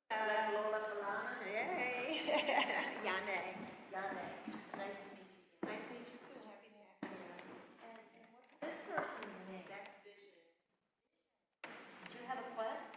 Hey. Yane. Yane. Nice to meet you. Nice to meet you too. Happy to have you. And what's this person's name? That's Vision. Do you have a quest?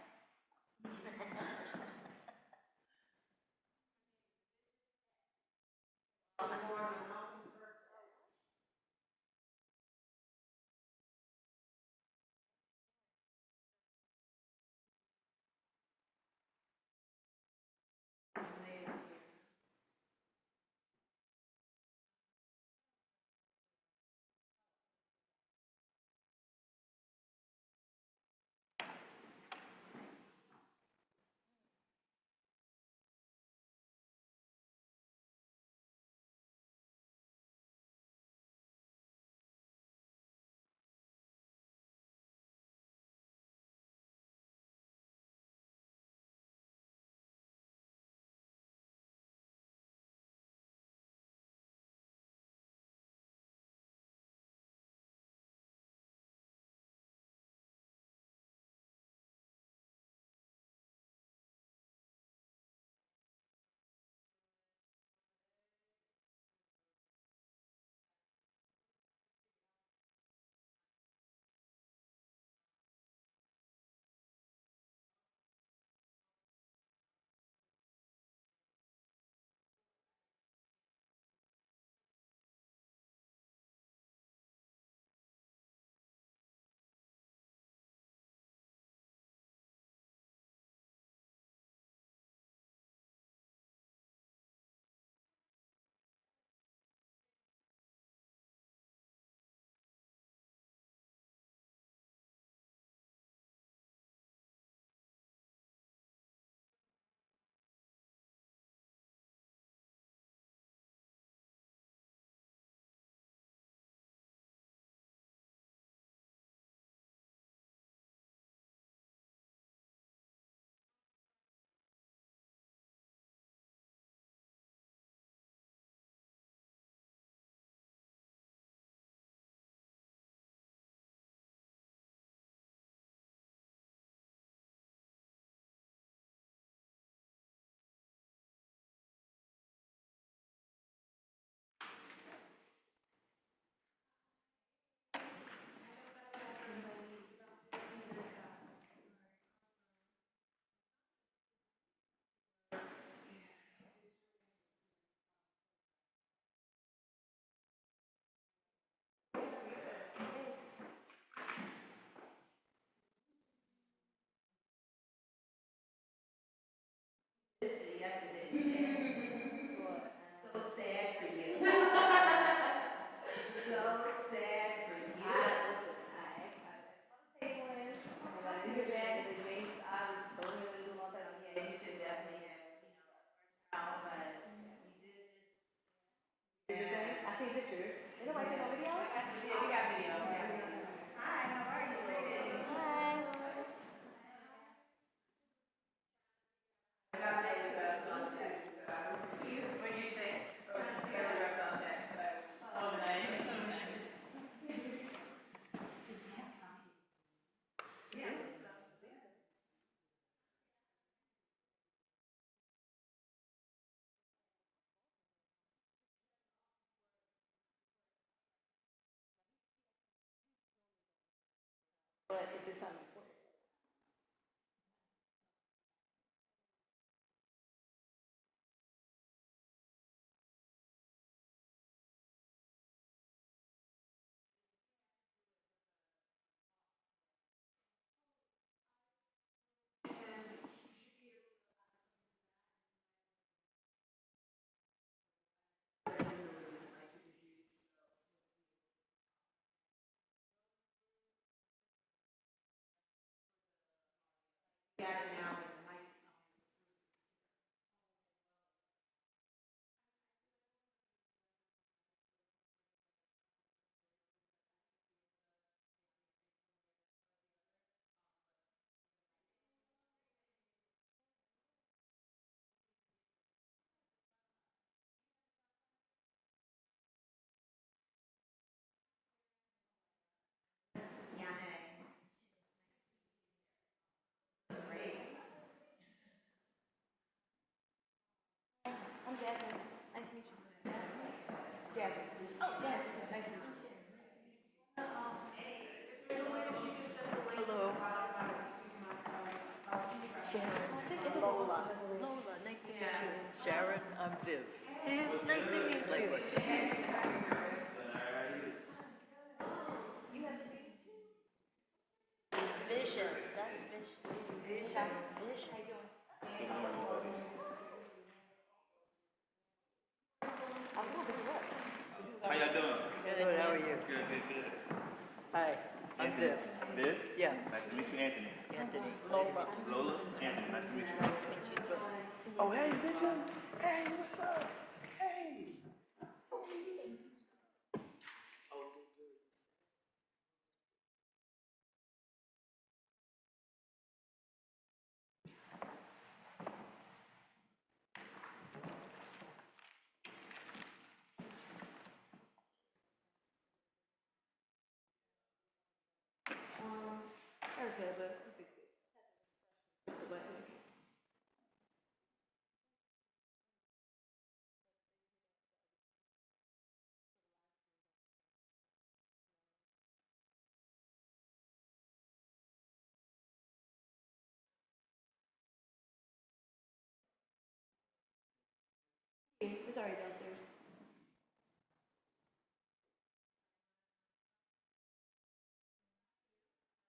I'm Jasmine. Nice to meet you. Jasmine. Oh, Jasmine. Nice to meet you. Hello. Sharon. Lola. Lola, nice to meet you. Sharon, I'm Viv. Nice to meet you. Vision. That's vision. Vision. Vision. How y'all doing? Good, how are you? Good, good, good. Hi, I'm Anthony. Viv. Viv? Yeah, Nice to meet you, Anthony. Anthony. Lola. Lola? Anthony, nice to meet you. Nice to meet you. Oh, hey, Vision. Hey, what's up? Hey. Erica, but it's already downstairs.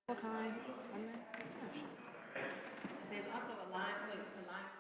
What kind? There's also a line, look, a line.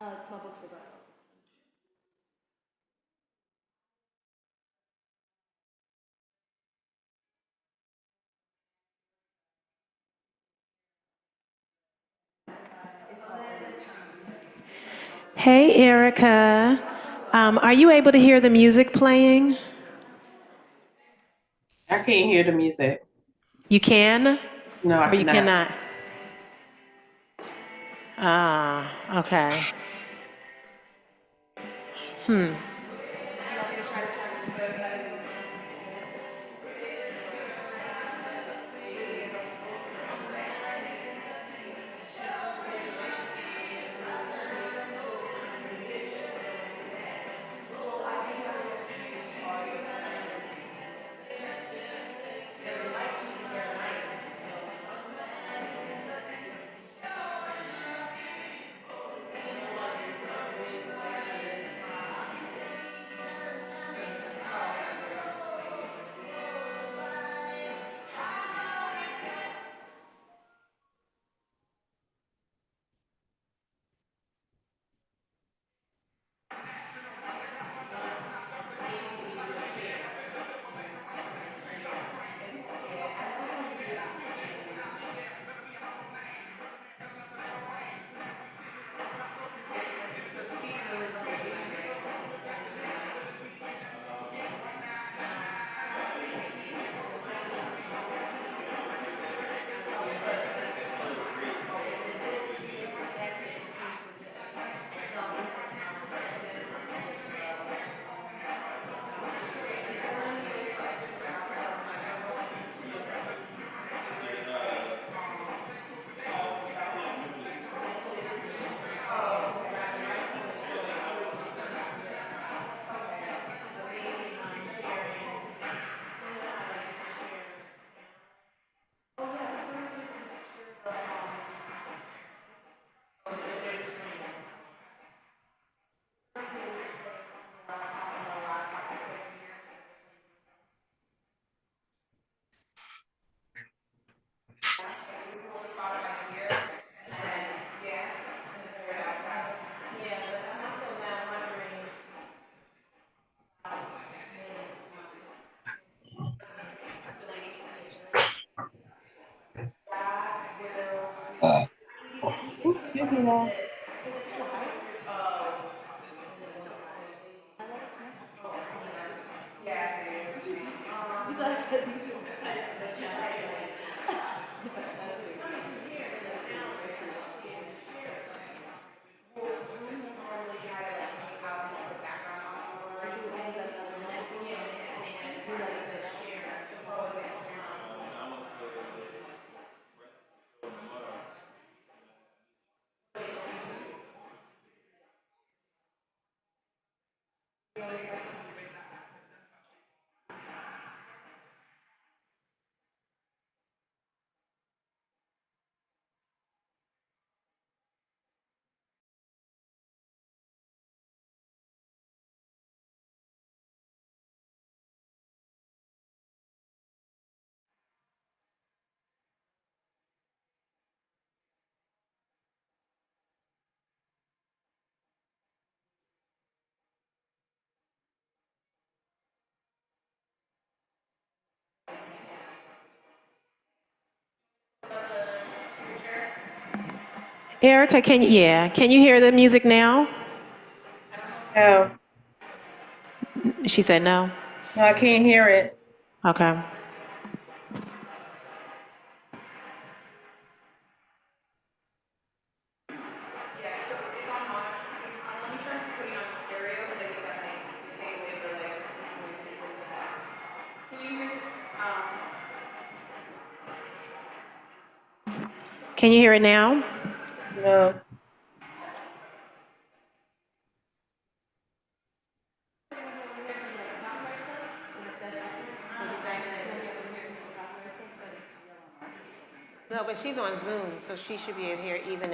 Oh, my books were back. Hey, Erica. Are you able to hear the music playing? I can't hear the music. You can? No, I Or you cannot. cannot? Ah, okay. Hmm. Excuse me, y'all. Erica, can you hear the music now? No, She said no. no, I can't hear it. Okay. Can you hear it now? No. No, but she's on Zoom, so she should be able to hear even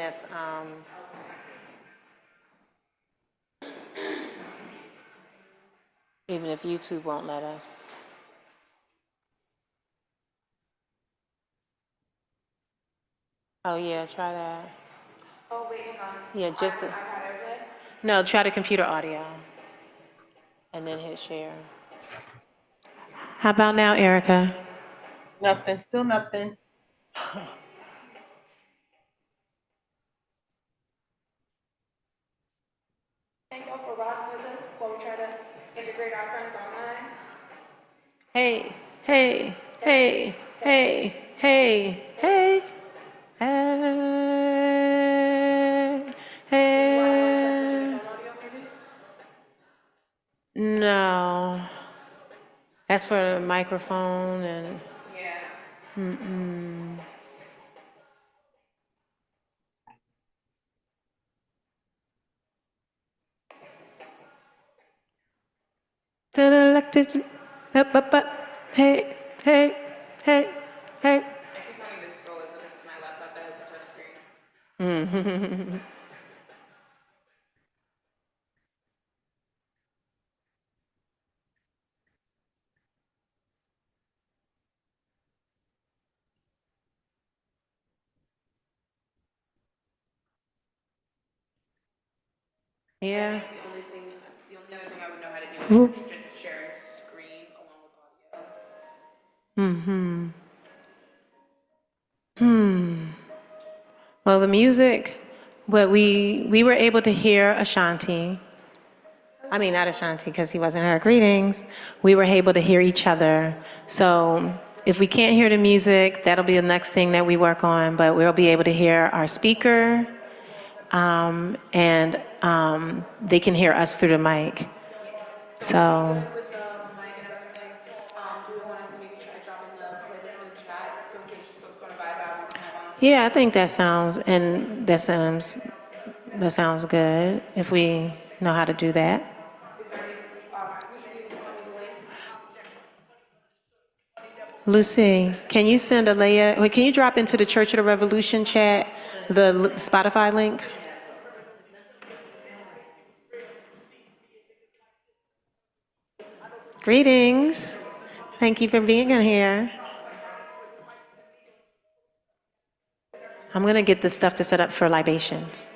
if YouTube won't let us. Oh yeah, try that. Oh, wait, hang on. Yeah, just the, iPad AirPlay? no, try the computer audio, and then hit share. How about now, Erica? Nothing. Still nothing. Thank y'all for rocking with us while we try to integrate our friends online. Hey, hey, hey, hey, hey, hey, hey, hey. Audio maybe? No, that's for the microphone and. Yeah. Mm-mm. Then elected, up, hey, hey, hey, hey. I keep wanting to scroll as if this is my laptop that has a touch screen. Yeah. The only other thing I would know how to do Ooh. is just sharing screen along with audio. Mm-hmm. Well, the music, what we were able to hear Ashanti. I mean, not Ashanti, because he wasn't her. Greetings. We were able to hear each other. So if we can't hear the music, that'll be the next thing that we work on. But we'll be able to hear our speaker, and they can hear us through the mic. So. With the mic and everything, do we want to maybe try dropping the playlist in the chat so in case folks want to vibe out, we can hop on? Yeah, I think that sounds good if we know how to do that. Is there any, would you be able to send me the link? Lucy, can you send wait, can you drop into the Church of the Revolution chat the Spotify link? Greetings. Thank you for being in here. I'm going to get the stuff to set up for libations.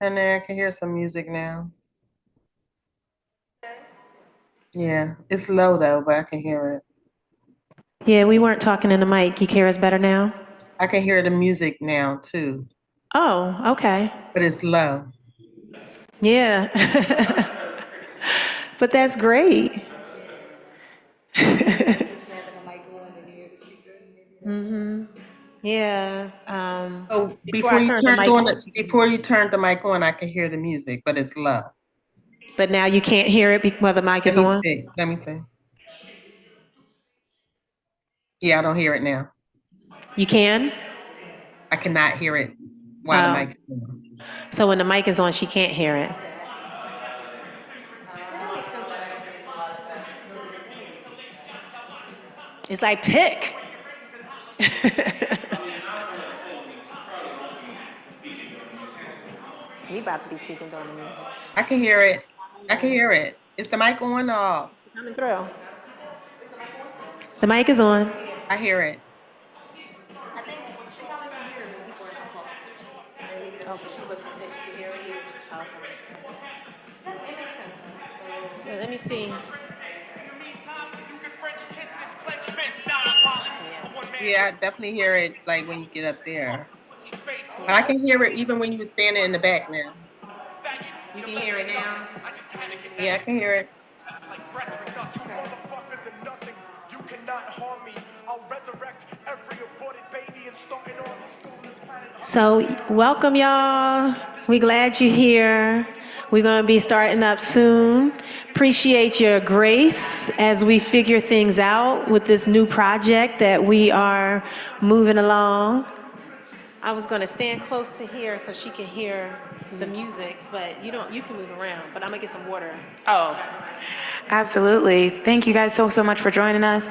And then I can hear some music now. Yeah, it's low though, but I can hear it. Yeah, we weren't talking in the mic. You can hear us better now? I can hear the music now too, Oh, okay. but it's low. Yeah. But that's great. Mm-hmm. Yeah. So Before I turned the mic on, before you turned the mic on, I can hear the music, but it's low. but now you can't hear it while the mic Let is me on? see. Let me see. Yeah, I don't hear it now. You can? I cannot hear it while the Oh. mic is on. So when the mic is on, she can't hear it. It's like pick. We about to be speaking during the music. I can hear it. I can hear it. Is the mic on or off? Coming through. The mic is on. I hear it. Yeah, let me see. Yeah, I definitely hear it like when you get up there. But I can hear it even when you were standing in the back now. You can hear it now? Yeah, I can hear it. So, welcome y'all. We glad you're here. We're going to be starting up soon. Appreciate your grace as we figure things out with this new project that we are moving along. I was going to stand close to here so she can hear the music, but you can move around, but I'm going to get some water. Oh, absolutely. Thank you guys so much for joining us.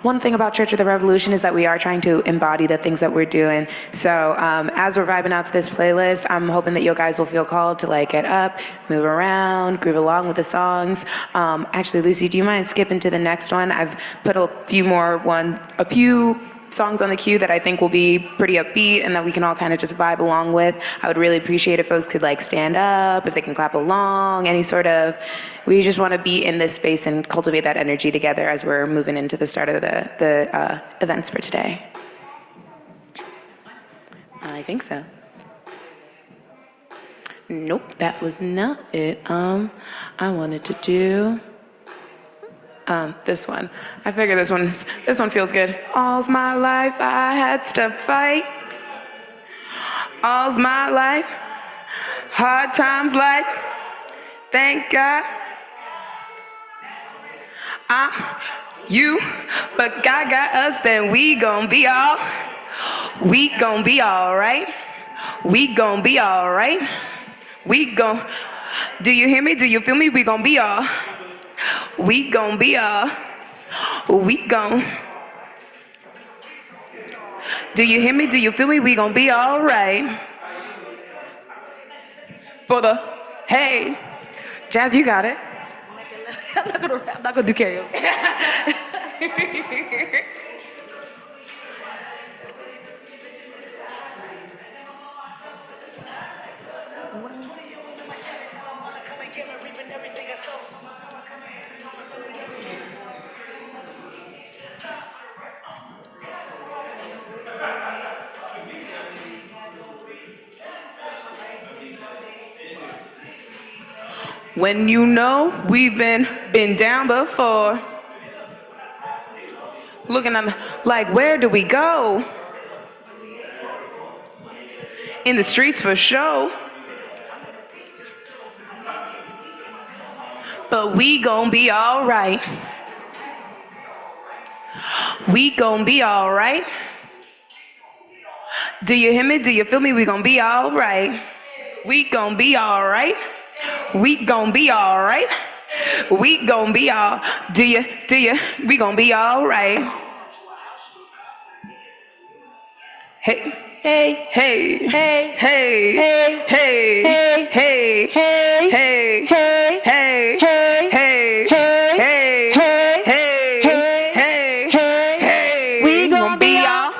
One thing about Church of the Revolution is that we are trying to embody the things that we're doing. So as we're vibing out to this playlist, I'm hoping that you guys will feel called to like get up, move around, groove along with the songs. Actually, Lucy, do you mind skipping to the next one? I've put a few songs on the queue that I think will be pretty upbeat and that we can all kind of just vibe along with. I would really appreciate if folks could like stand up, if they can clap along, we just want to be in this space and cultivate that energy together as we're moving into the start of the events for today. I think so. Nope, that was not it. I wanted to do this one. I figure this one feels good. All's my life I had to fight. All's my life, hard times like, thank God. I'm you, but God got us, then we gon' be alright. We gon' be alright. Do you hear me? Do you feel me? We gon' be all. We gon' be all. We gon'. Do you hear me? Do you feel me? We gon' be alright. For the, hey. Jazz, you got it. I'm not gonna do karaoke. When you know we've been down before, looking at me like, where do we go? In the streets for show. But we gon' be alright. We gon' be alright. Do you hear me? Do you feel me? We gon' be alright. We gon' be alright. We gon' be alright. We gon' be all. Do you? We gon' be alright. Hey. Hey, hey, hey, hey, hey, hey, hey, hey, hey, hey, hey, hey, hey, hey, hey, hey, hey, hey, we gon' be all.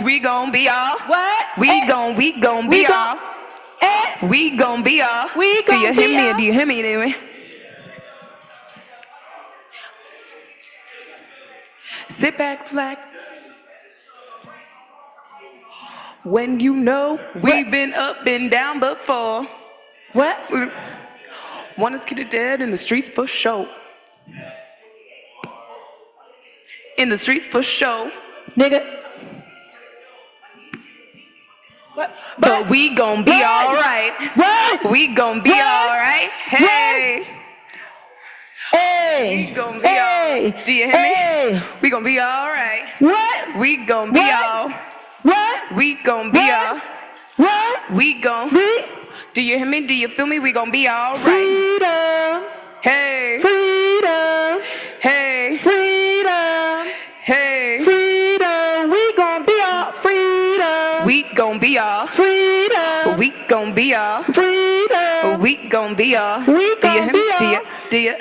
We gon' be all. What? We gon' be all. y'all. We Do you gon' hear be me or y'all. do you hear me anyway? Sit back, relax. When you know we've been up and down before. What? Wanna get it dead in the streets for show. In the streets for show. Nigga. What? But we gon' be What? alright. What? We gon' be What? alright. Hey. Hey. We gon' be Hey. alright. Do you hear Hey. me? We gon' be alright. What? We gon' be What? all. What? We gon' be What? all. What? We gon'. Be Do you hear me? Do you feel me? We gon' be alright. freedom. Hey. Freedom. Hey. Freedom. Hey. Freedom. We gon' be all freedom. We gon' be all. Freedom. We gon' be all. Freedom. We gon' be all. We Do you gon' hear be me? all. Do you?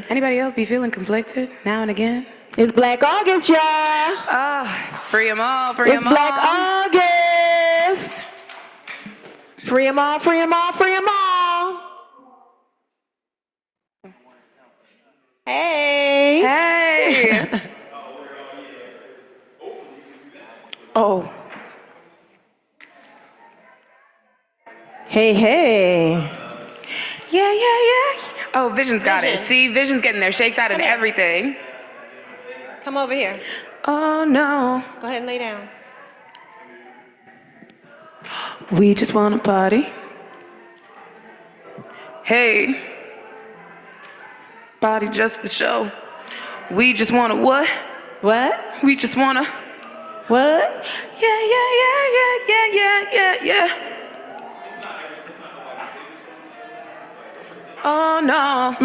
Anybody else be feeling conflicted now and again? It's Black August, y'all. Ah, free 'em all, free It's 'em all. Black August. Free 'em all, free 'em all, free 'em all. Hey. Hey. Oh. Hey, hey. Yeah. Oh, Vision's got it. Vision. See, Vision's getting their shakes out and Come here. everything. Come over here. Oh no. Go ahead and lay down. We just wanna party. Hey. Party just for show. We just wanna what? What? We just wanna. What? Yeah. Oh no.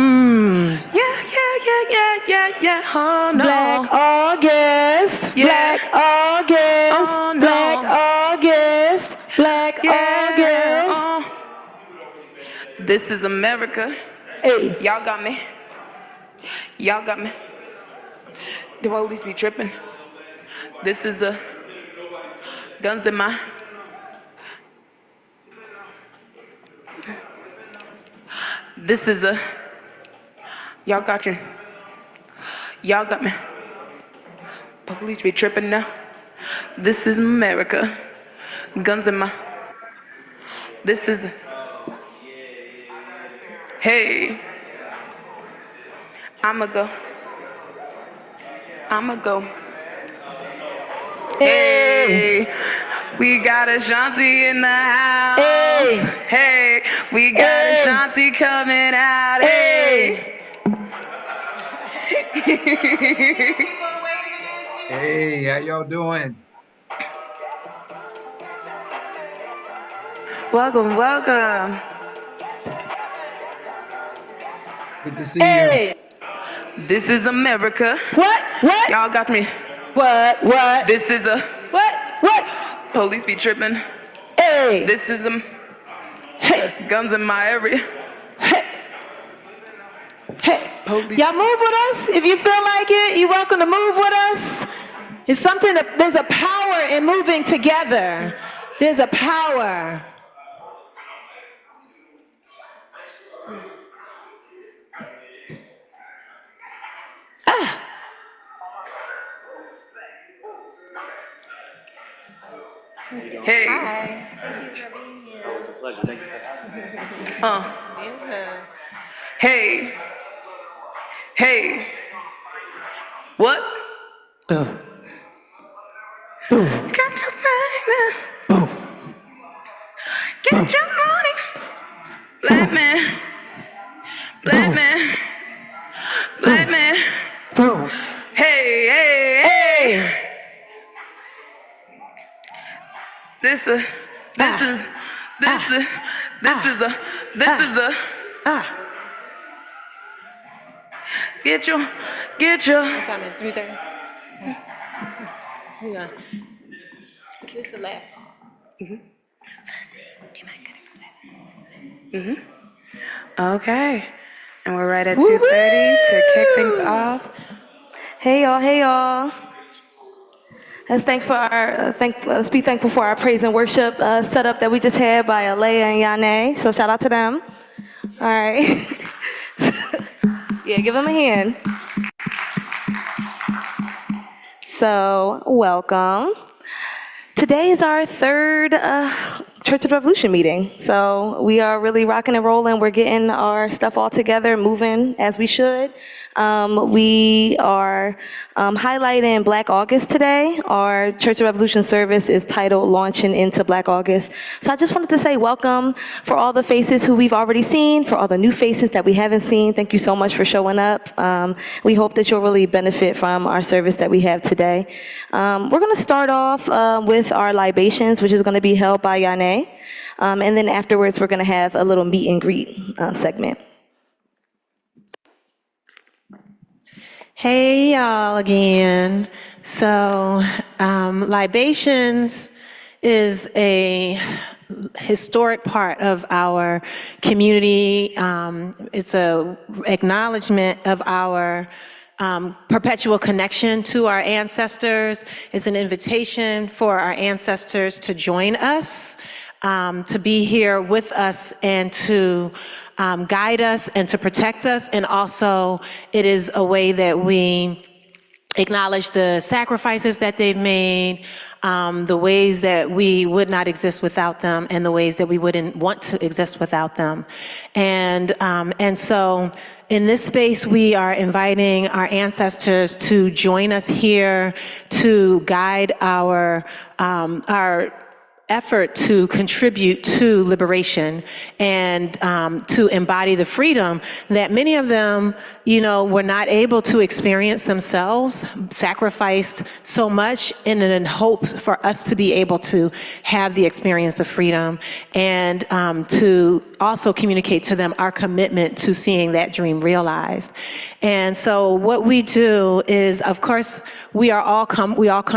Yeah. Oh no. Black August. Yeah. Black August. Oh, no. Black August. Black August. Oh. This is America. Hey. Y'all got me. Y'all got me. The police be tripping. This is a guns in my. This is a. Y'all got you. Y'all got me. Police be tripping now. This is America. Guns in my. This is. Hey. I'ma go. Hey. We got Ashanti in the house. Hey. We got Ashanti coming out. Hey. Hey, how y'all doing? Welcome. Good to see you. This is America. What? Y'all got me. What? This is a. What? Police be tripping. Hey. This is guns in my area. Hey. Police. Y'all move with us. If you feel like it, you're welcome to move with us. It's something that there's a power in moving together. There's a power. Hey. Hi. Thank you for being here. Oh, it's a pleasure. Thank you for having me. Yeah. Hey. What? Boom. Got your money. Get your money. Black man. Boom. Hey. This is a. Get your. What time is it? 3:30? Hang on. This is the last song. Okay. And we're right at 2:30 to kick things off. Hey y'all. Let's be thankful for our praise and worship setup that we just had by Alea and Yane. So shout out to them. All right. Yeah, give them a hand. So welcome. Today is our third Church of the Revolution meeting. So we are really rocking and rolling. We're getting our stuff all together, moving as we should. We are highlighting Black August today. Our Church of Revolution service is titled Launching into Black August. So I just wanted to say welcome for all the faces who we've already seen, for all the new faces that we haven't seen. Thank you so much for showing up. We hope that you'll really benefit from our service that we have today. We're going to start off with our libations, which is going to be held by Yane. And then afterwards, we're going to have a little meet and greet segment. Hey, y'all, again. So, libations is a historic part of our community. It's a acknowledgement of our perpetual connection to our ancestors. It's an invitation for our ancestors to join us, to be here with us and to guide us and to protect us. And also, it is a way that we acknowledge the sacrifices that they've made, the ways that we would not exist without them, and the ways that we wouldn't want to exist without them. And so in this space, we are inviting our ancestors to join us here to guide our effort to contribute to liberation and to embody the freedom that many of them, were not able to experience themselves, sacrificed so much in hope for us to be able to have the experience of freedom, and to also communicate to them our commitment to seeing that dream realized. And so what we do is, of course, we all come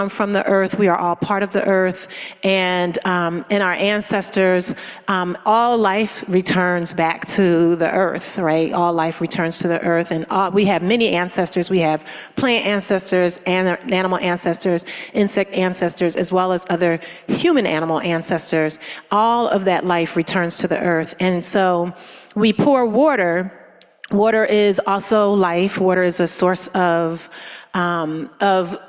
from the earth. We are all part of the earth, and our ancestors, all life returns back to the earth, right? All life returns to the earth, and we have many ancestors. We have plant ancestors, animal ancestors, insect ancestors, as well as other human animal ancestors. All of that life returns to the earth, and so we pour water. Water is also life. Water is a source of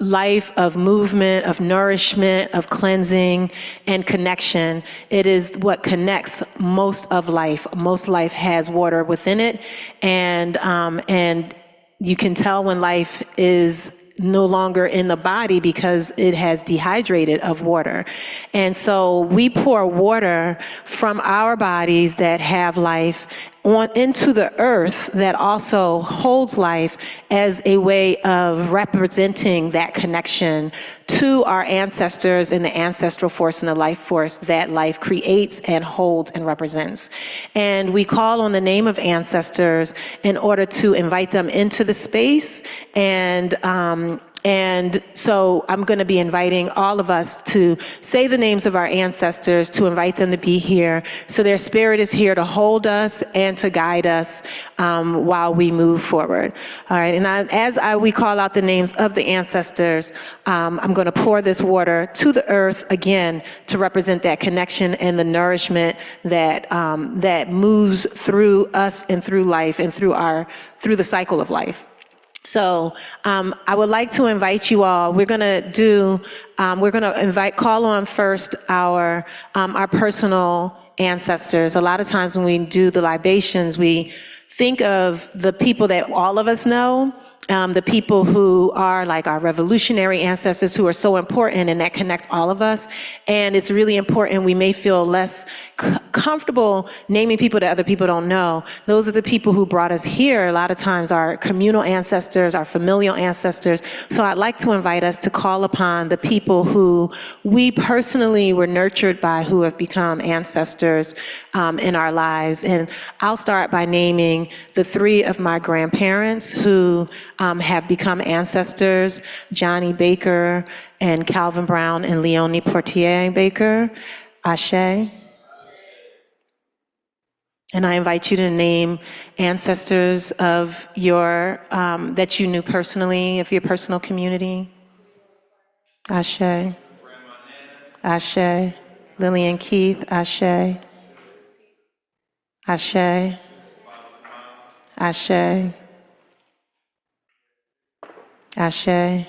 life, of movement, of nourishment, of cleansing, and connection. It is what connects most of life. Most life has water within it, and you can tell when life is no longer in the body because it has dehydrated of water. And so we pour water from our bodies that have life into the earth that also holds life as a way of representing that connection to our ancestors and the ancestral force and the life force that life creates and holds and represents. And we call on the name of ancestors in order to invite them into the space, and so I'm going to be inviting all of us to say the names of our ancestors, to invite them to be here. So their spirit is here to hold us and to guide us while we move forward. All right, and we call out the names of the ancestors, I'm going to pour this water to the earth again to represent that connection and the nourishment that moves through us and through life and through the cycle of life. So I would like to invite you all. We're going to call on first our personal ancestors. A lot of times when we do the libations, we think of the people that all of us know, the people who are like our revolutionary ancestors who are so important and that connect all of us. And it's really important. We may feel less comfortable naming people that other people don't know. Those are the people who brought us here. A lot of times our communal ancestors, our familial ancestors. So I'd like to invite us to call upon the people who we personally were nurtured by, who have become ancestors in our lives. And I'll start by naming the three of my grandparents who have become ancestors: Johnny Baker and Calvin Brown and Leonie Portier Baker. Ashe. And I invite you to name ancestors of your that you knew personally, of your personal community. Ashe. Ashe. Lillian Keith, Ashe. Ashe. Ashe. Ashe.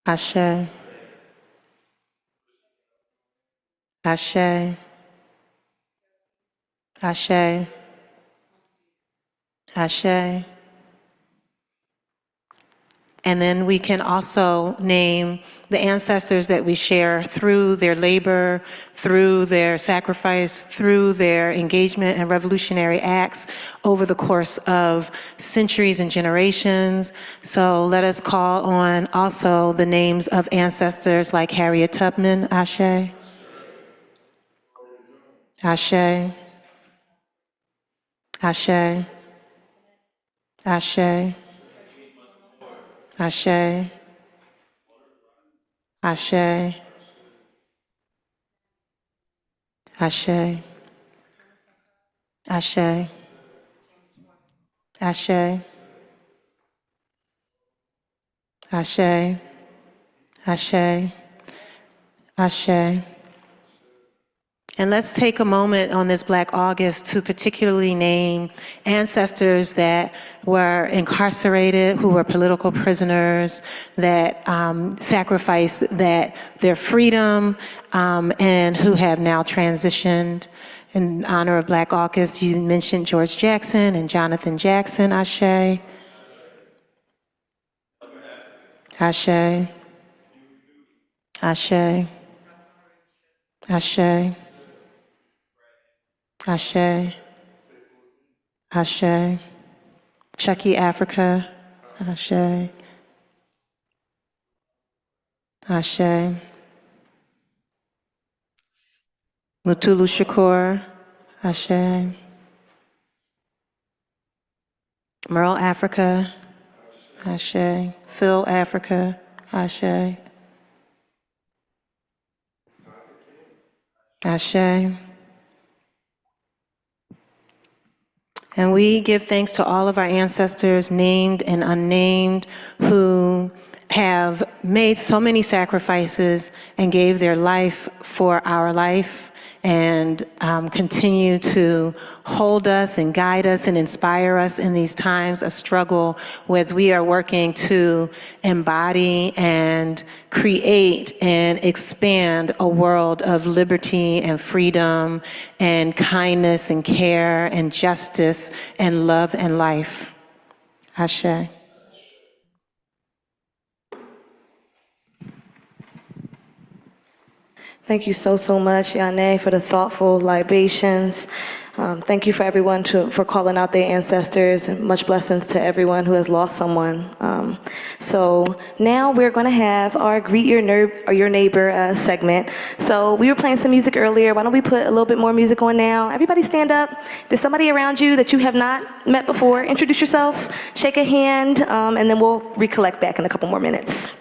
Ashe. Ashe. Ashe. Ashe. And then we can also name the ancestors that we share through their labor, through their sacrifice, through their engagement in revolutionary acts over the course of centuries and generations. So let us call on also the names of ancestors like Harriet Tubman, Ashe. Ashe. Ashe. Ashe. Ashe. Ashe. Ashe. Ashe. Ashe. Ashe. Ashe. Ashe. And let's take a moment on this Black August to particularly name ancestors that were incarcerated, who were political prisoners, that sacrificed their freedom, and who have now transitioned. In honor of Black August, you mentioned George Jackson and Jonathan Jackson, Ashe. Ashe. Ashe. Ashe. Ashe. Ashe. Chucky Africa. Ashe. Ashe. Mutulu Shakur. Ashe. Merle Africa. Ashe. Phil Africa. Ashe. Ashe. And we give thanks to all of our ancestors, named and unnamed, who have made so many sacrifices and gave their life for our life, and continue to hold us and guide us and inspire us in these times of struggle as we are working to embody and create and expand a world of liberty and freedom and kindness and care and justice and love and life. Ashe. Thank you so much, Yane, for the thoughtful libations. Thank you for everyone for calling out their ancestors, and much blessings to everyone who has lost someone. So now we're going to have our Greet Your Neighbor segment. So we were playing some music earlier. Why don't we put a little bit more music on now? Everybody stand up. There's somebody around you that you have not met before. Introduce yourself, shake a hand, and then we'll recollect back in a couple more minutes.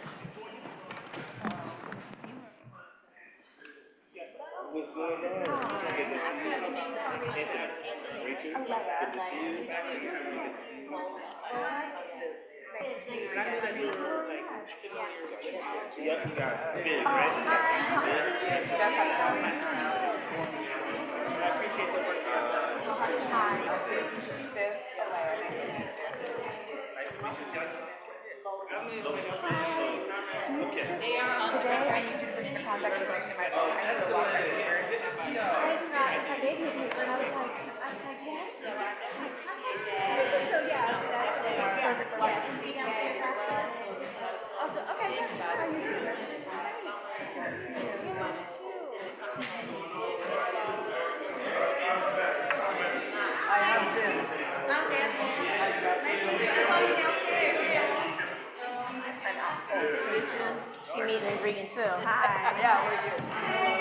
She meeting and greeting too. Hi. Yeah, we're good.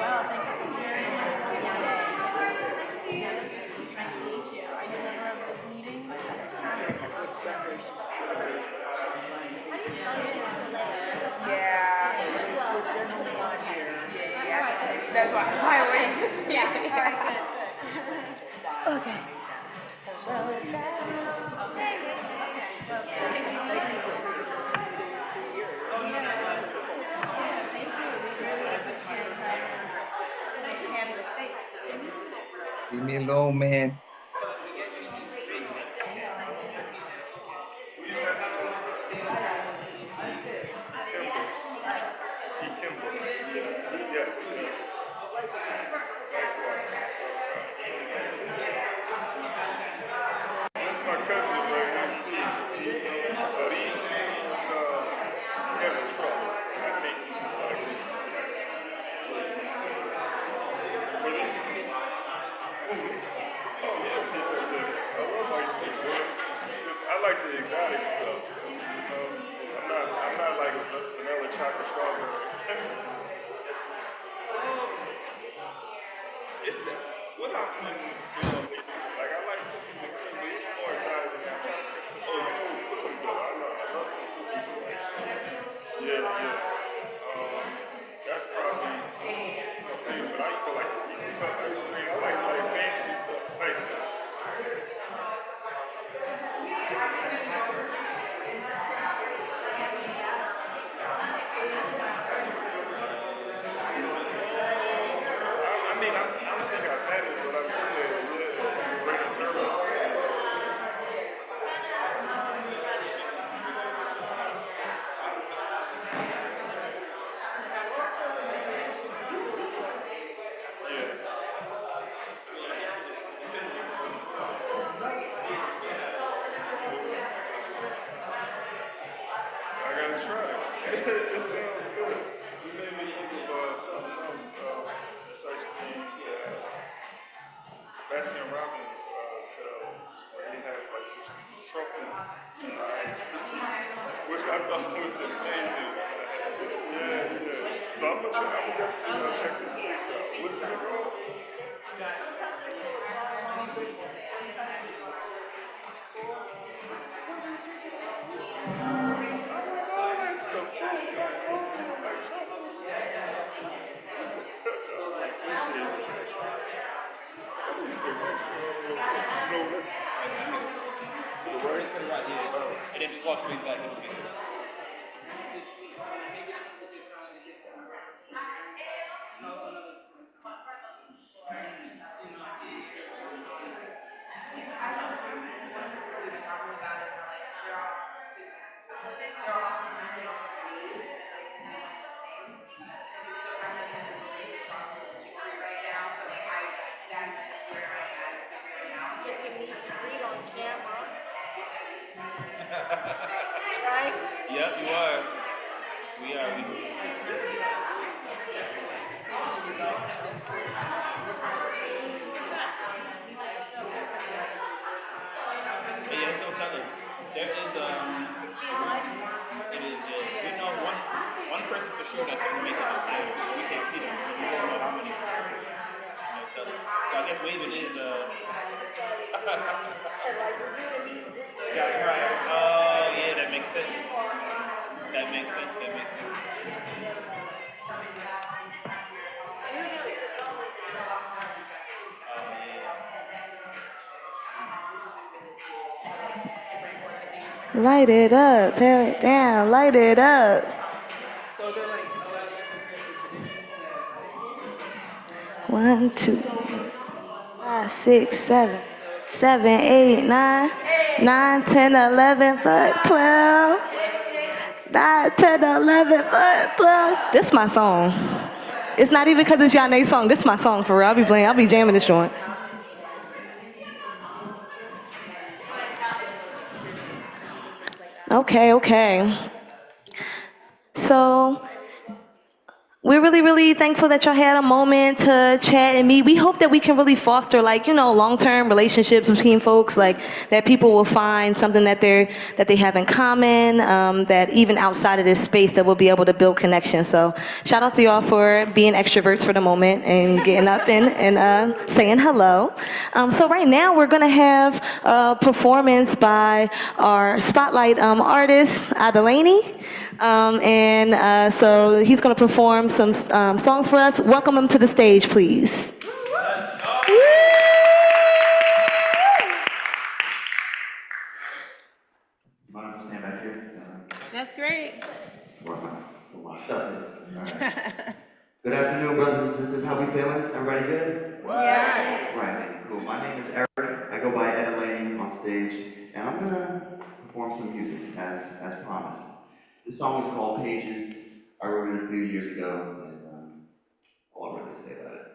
Well, thank you. Nice to meet you. Are you a member of this meeting? How do you spell your name? Yeah. That's why I always. Yeah. All right. Good. Okay. Leave me alone, man. I like the exotic stuff. I'm not like a vanilla chocolate strawberry. It's what I mean, like I like cookies and cream, but it's more exotic than that. Oh, you know, cookies though. I love some cookies. Yeah, yeah. That's probably my favorite. But I used to like Reese's stuff ice cream. I like fancy stuff. Like I mean, I don't think I've had it, but I've seen it. Yeah, great Serv. I gotta try it. It sounds good. You made me think of something else. This ice cream Baskin Robbins sells, where they have like truffle ice cream, which I thought was amazing. Yeah, yeah. So I'm gonna definitely check this place out. What's it called? And then just walk straight back. It'll be good. Yep, you are. We are. But yeah, no telling. There is it is we know one person for sure that can make it up there. We can't see them, but we don't know how many. No telling. So I guess Waving is got it right. Oh yeah, that makes sense. That makes sense. That makes sense. Oh yeah. Light it up, tear it down, light it up. So they're like, 1, 2, 5, 6, 7, 7, 8, 9, 9, 10, 11, 12, 9, 10, 11, 12. This my song. It's not even because it's Yane's song. This my song for real. I'll be jamming this joint. Okay. So we're really, really thankful that y'all had a moment to chat and meet. We hope that we can really foster, like, long-term relationships between folks, like that people will find something that they have in common, that even outside of this space that we'll be able to build connections. So shout out to y'all for being extroverts for the moment and getting up and saying hello. So right now we're gonna have a performance by our spotlight artist, Edelaney. So he's going to perform some songs for us. Welcome him to the stage, please. Mind to stand back here? That's great. Where my stuff is. All right. Good afternoon, brothers and sisters. How we feeling? Everybody good? Yeah. Right, cool. Cool. My name is Eric. I go by Edelaney on stage, and I'm gonna perform some music as promised. This song is called Pages. I wrote it a few years ago, and all I'm gonna say about it.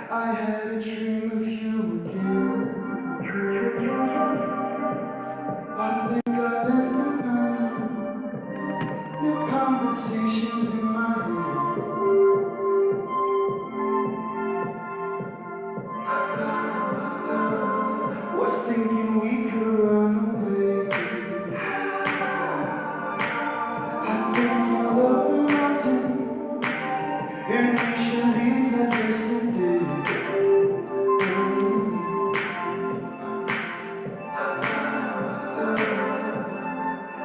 I had a dream of you again. I think I left them behind. New conversations in my head. Was thinking we could run away. I think you love the mountains, and we should leave like yesterday.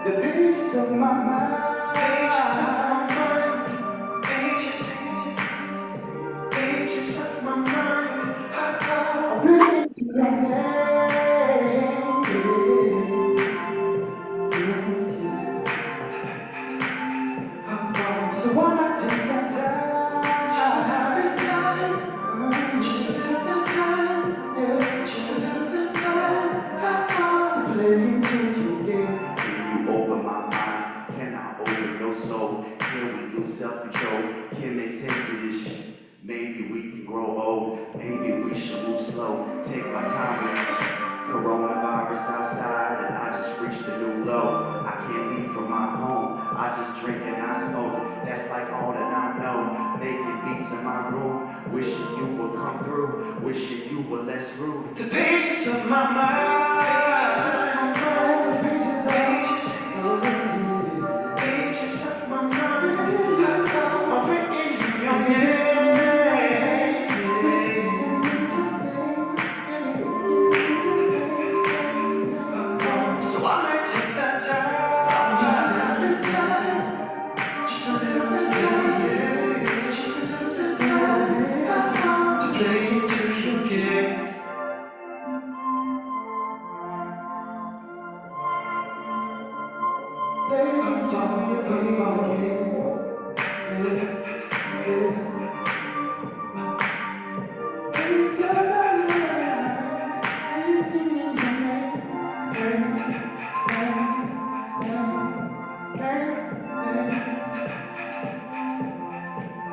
The pages of my mind, pages of my mind, pages of my mind. I'm written to your name. So why not take that time? Just a little bit of time, yeah, just a little bit of time to play into your game. Can you open my mind? Can I open your soul? Can we lose self-control? Can make sense of this shit? Maybe we can grow old. Maybe we should move slow. Take my time with this shit. Coronavirus outside, and I just reached a new low. I can't leave from my home. I just drink and I smoke. That's like all that I know. Making beats in my room. Wishing you would come through. Wishing you were less rude. The pages of my mind. Pages of my mind. Pages of my mind. I'm written in your name. So I might take that time. Just a little bit of time. Yeah, just a little bit of time to play into your game.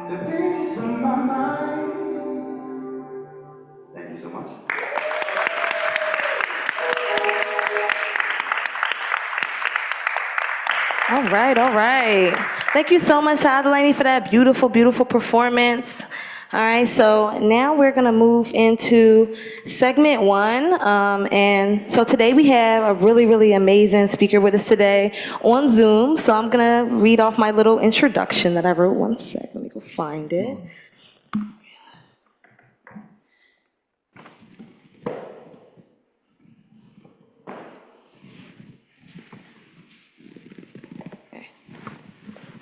The pages of my mind. Thank you so much. All right, all right. Thank you so much to Edelaney for that beautiful, beautiful performance. All right, so now we're gonna move into segment one. And so today we have a really, really amazing speaker with us today on Zoom. So I'm gonna read off my little introduction that I wrote. One sec, let me go find it.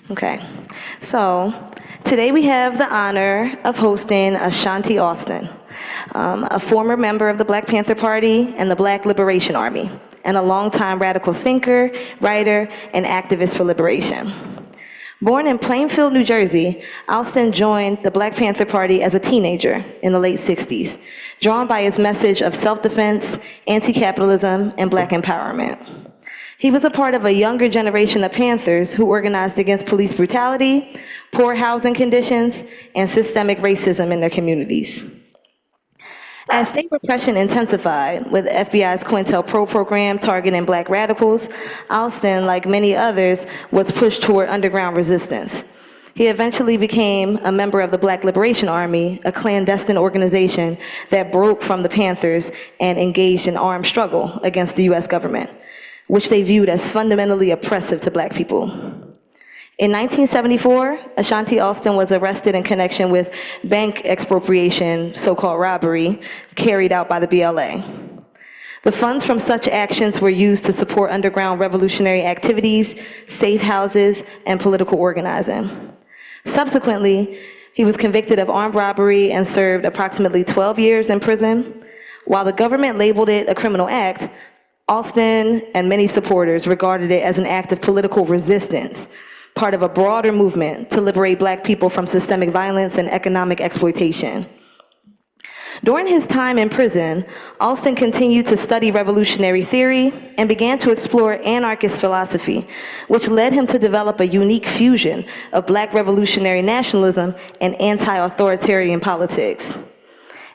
Okay, so today we have the honor of hosting Ashanti Alston, a former member of the Black Panther Party and the Black Liberation Army, and a longtime radical thinker, writer, and activist for liberation. Born in Plainfield, New Jersey, Alston joined the Black Panther Party as a teenager in the late 60s, drawn by its message of self-defense, anti-capitalism, and Black empowerment. He was a part of a younger generation of Panthers who organized against police brutality, poor housing conditions, and systemic racism in their communities. As state repression intensified with FBI's COINTELPRO program targeting Black radicals, Alston, like many others, was pushed toward underground resistance. He eventually became a member of the Black Liberation Army, a clandestine organization that broke from the Panthers and engaged in armed struggle against the US government, which they viewed as fundamentally oppressive to Black people. In 1974, Ashanti Alston was arrested in connection with bank expropriation, so-called robbery, carried out by the BLA. The funds from such actions were used to support underground revolutionary activities, safe houses, and political organizing. Subsequently, He was convicted of armed robbery and served approximately 12 years in prison. While the government labeled it a criminal act, Alston and many supporters regarded it as an act of political resistance, part of a broader movement to liberate Black people from systemic violence and economic exploitation. During his time in prison, Alston continued to study revolutionary theory and began to explore anarchist philosophy, which led him to develop a unique fusion of Black revolutionary nationalism and anti-authoritarian politics.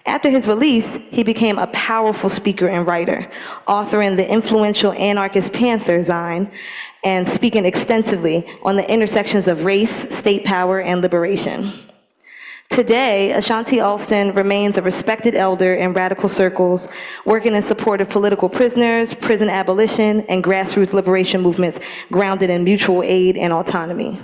After his release, he became a powerful speaker and writer, authoring the influential anarchist Panther zine and speaking extensively on the intersections of race, state power, and liberation. Today, Ashanti Alston remains a respected elder in radical circles, working in support of political prisoners, prison abolition, and grassroots liberation movements grounded in mutual aid and autonomy.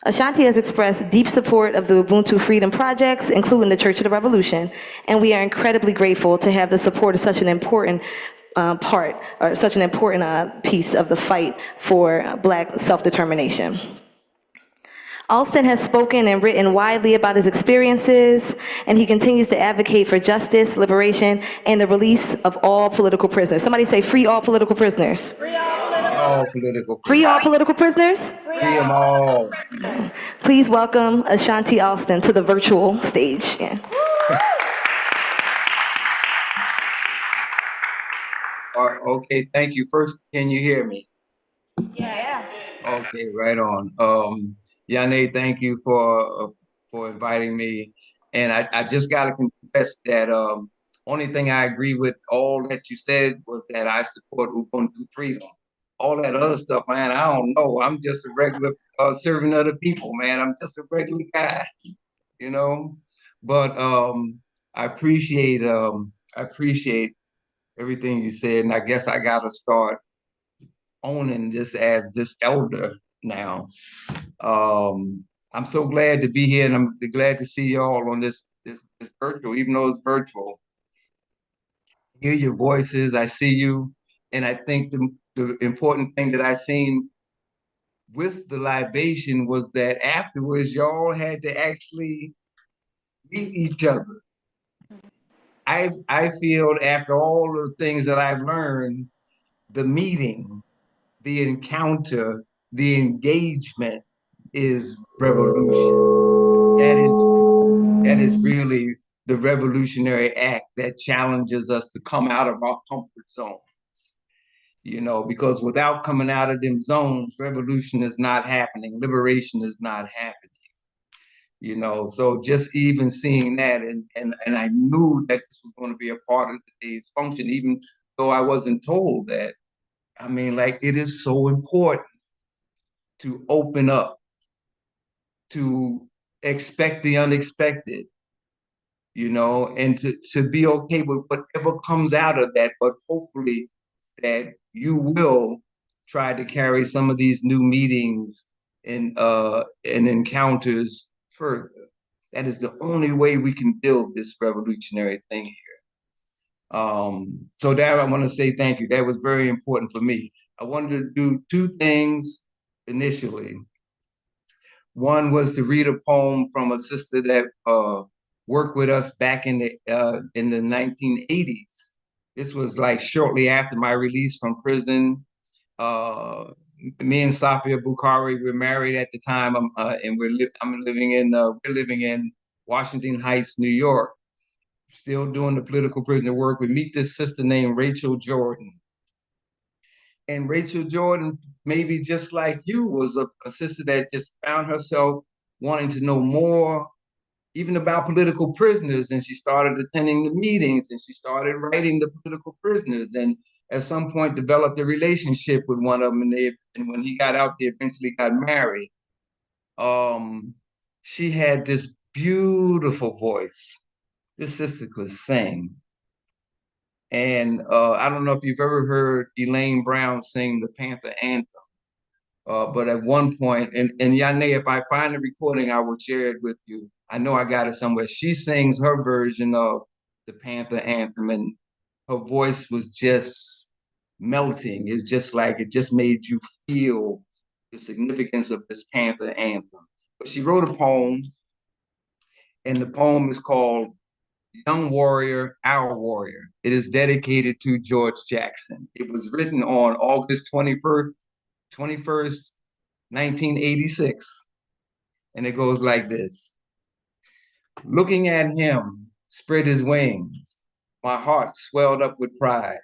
Ashanti has expressed deep support of the Ubuntu Freedom Projects, including the Church of the Revolution, and we are incredibly grateful to have the support of such an important piece of the fight for Black self-determination. Alston has spoken and written widely about his experiences, and he continues to advocate for justice, liberation, and the release of all political prisoners. Somebody say, free all political prisoners. All political. Free all political prisoners? Free them all. Please welcome Ashanti Alston to the virtual stage. Yeah. Okay, thank you. First, can you hear me? Yeah. Okay, right on. Yane, thank you for inviting me. And I just gotta confess that only thing I agree with all that you said was that I support Ubuntu freedom. All that other stuff, man, I don't know. I'm just a regular serving other people, man. I'm just a regular guy, you know. But I appreciate everything you said, and I guess I gotta start owning this as this elder now. I'm so glad to be here, and I'm glad to see y'all on this virtual, even though it's virtual. Hear your voices, I see you, and I think the important thing that I seen with the libation was that afterwards y'all had to actually meet each other. I feel after all the things that I've learned, the meeting, the encounter, the engagement is revolution. That is really the revolutionary act that challenges us to come out of our comfort zones. You know, because without coming out of them zones, revolution is not happening, liberation is not happening. You know, so just even seeing that, and I knew that this was going to be a part of today's function, even though I wasn't told that. I mean, like, it is so important to open up, to expect the unexpected, you know, and to be okay with whatever comes out of that, but hopefully that you will try to carry some of these new meetings and encounters further. That is the only way we can build this revolutionary thing here. So that I want to say thank you. That was very important for me. I wanted to do two things initially. One was to read a poem from a sister that worked with us back in the 1980s. This was like shortly after my release from prison. Me and Safia Bukhari were married at the time, and we're living in Washington Heights, New York. Still doing the political prisoner work. We meet this sister named Rachel Jordan. And Rachel Jordan, maybe just like you, was a sister that just found herself wanting to know more, even about political prisoners. And she started attending the meetings, and she started writing the political prisoners. And at some point developed a relationship with one of them. And when he got out, they eventually got married. She had this beautiful voice. This sister could sing. And I don't know if you've ever heard Elaine Brown sing the Panther anthem. But at one point, and Yane, if I find the recording, I will share it with you. I know I got it somewhere. She sings her version of the Panther anthem, and her voice was just melting. It's just like it just made you feel the significance of this Panther anthem. But she wrote a poem, And the poem is called Young Warrior, Our Warrior. It is dedicated to George Jackson. It was written on August 21st, 1986. And it goes like this. Looking at him spread his wings, my heart swelled up with pride.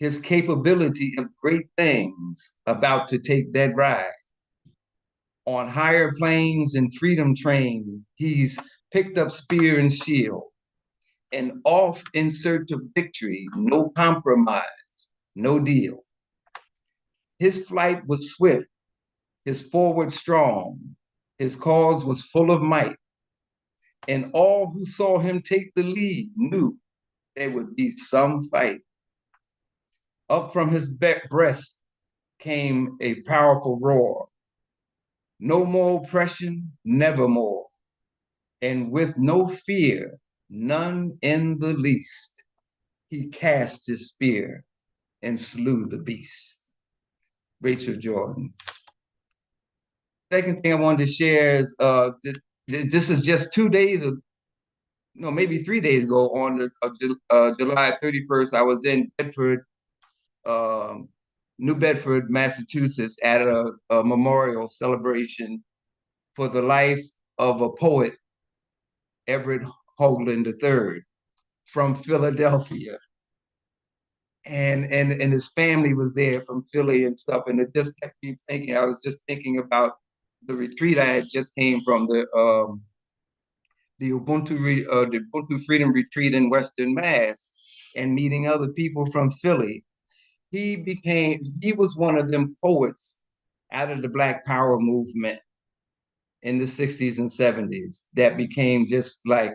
His capability of great things about to take that ride. On higher planes and freedom train, he's picked up spear and shield and off in search of victory, no compromise, no deal. His flight was swift, his forward strong, his cause was full of might, and all who saw him take the lead knew there would be some fight. Up from his breast came a powerful roar. No more oppression, nevermore. And with no fear, none in the least, he cast his spear and slew the beast. Rachel Jordan. Second thing I wanted to share is this is just 2 days of, no, maybe 3 days ago on July 31st, I was in Bedford, New Bedford, Massachusetts at a memorial celebration for the life of a poet, Everett Hoagland III from Philadelphia. And his family was there from Philly and stuff. And it just kept me thinking, I was just thinking about the retreat I had just came from, the Ubuntu Freedom Retreat in Western Mass, and meeting other people from Philly. He was one of them poets out of the Black Power movement in the 60s and 70s that became just like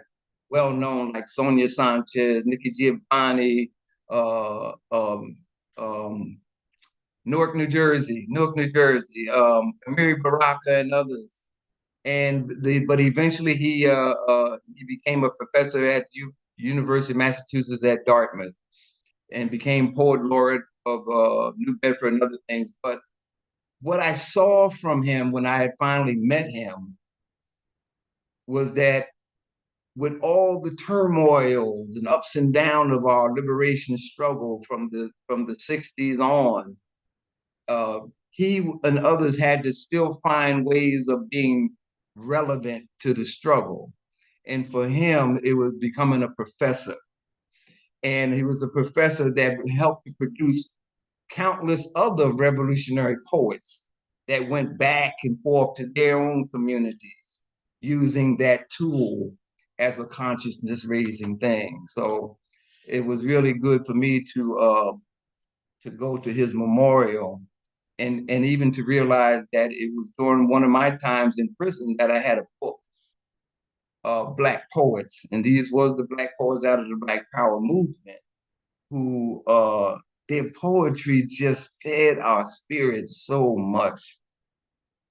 well-known, like Sonia Sanchez, Nikki Giovanni, Newark, New Jersey, Amiri Baraka and others. But eventually he became a professor at University of Massachusetts at Dartmouth and became poet laureate of New Bedford and other things. But what I saw from him when I had finally met him was that with all the turmoils and ups and downs of our liberation struggle from the 60s on, he and others had to still find ways of being relevant to the struggle. And for him, it was becoming a professor. And he was a professor that helped to produce countless other revolutionary poets that went back and forth to their own communities using that tool as a consciousness raising thing. So it was really good for me to go to his memorial and even to realize that it was during one of my times in prison that I had a book of Black poets. And these was the Black poets out of the Black Power movement who their poetry just fed our spirits so much.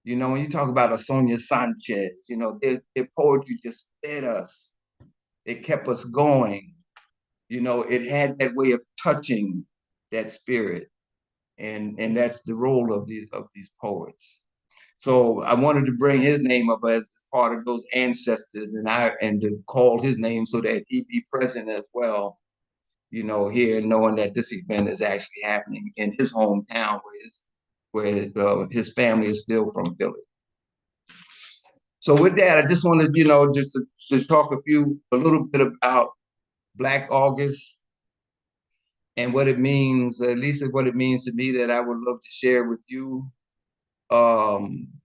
You know, when you talk about a Sonia Sanchez, you know, their poetry just fed us. It kept us going. You know, it had that way of touching that spirit. And that's the role of these poets. So I wanted to bring his name up as part of those ancestors and to call his name so that he be present as well, you know, here, knowing that this event is actually happening in his hometown where his family is still from Philly. So with that, I just wanted, you know, just to talk a little bit about Black August and what it means, at least what it means to me, that I would love to share with you.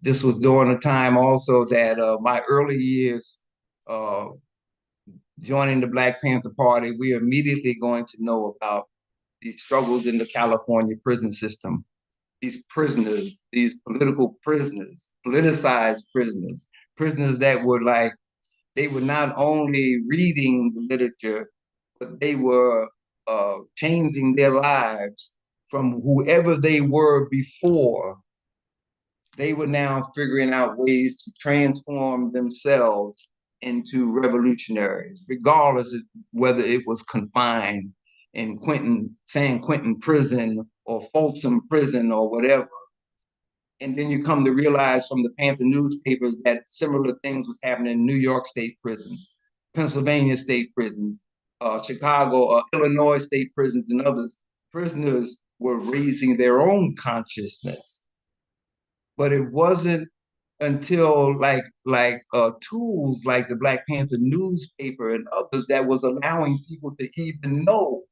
This was during a time also that my early years joining the Black Panther Party, we are immediately going to know about these struggles in the California prison system. These prisoners, these political prisoners, politicized prisoners, prisoners that were like, they were not only reading the literature, but they were changing their lives from whoever they were before. They were now figuring out ways to transform themselves into revolutionaries, regardless of whether it was confined in San Quentin prison or Folsom prison or whatever. And then you come to realize from the Panther newspapers that similar things was happening in New York state prisons, Pennsylvania state prisons, Chicago, Illinois state prisons, and others. Prisoners were raising their own consciousness. But it wasn't until tools like the Black Panther newspaper and others that was allowing people to even know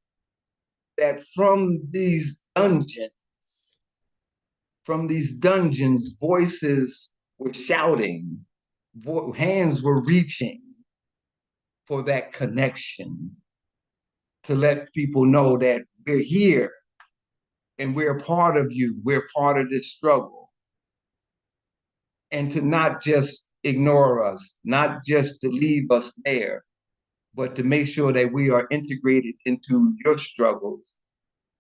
that from these dungeons, voices were shouting, hands were reaching for that connection to let people know that we're here and we're a part of you, we're part of this struggle. And to not just ignore us, not just to leave us there, but to make sure that we are integrated into your struggles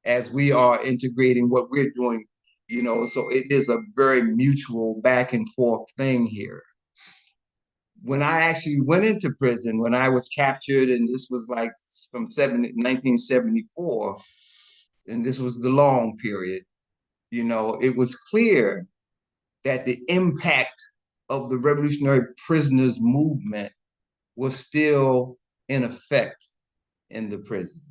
as we are integrating what we're doing, so it is a very mutual back and forth thing here. When I actually went into prison, when I was captured, and this was like from 1974, and this was the long period, it was clear that the impact of the revolutionary prisoners movement was still in effect in the prison.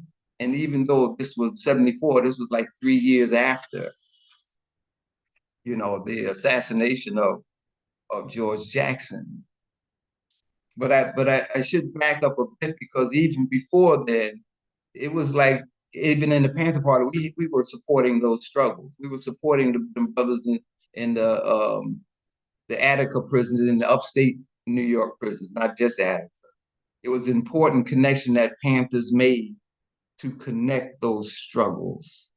And even though this was 74, this was like 3 years after, the assassination of George Jackson. But I should back up a bit, because even before then, it was like, even in the Panther Party, we were supporting those struggles. We were supporting the brothers in the Attica prisons, in the upstate New York prisons, not just Attica. It was an important connection that Panthers made to connect those struggles.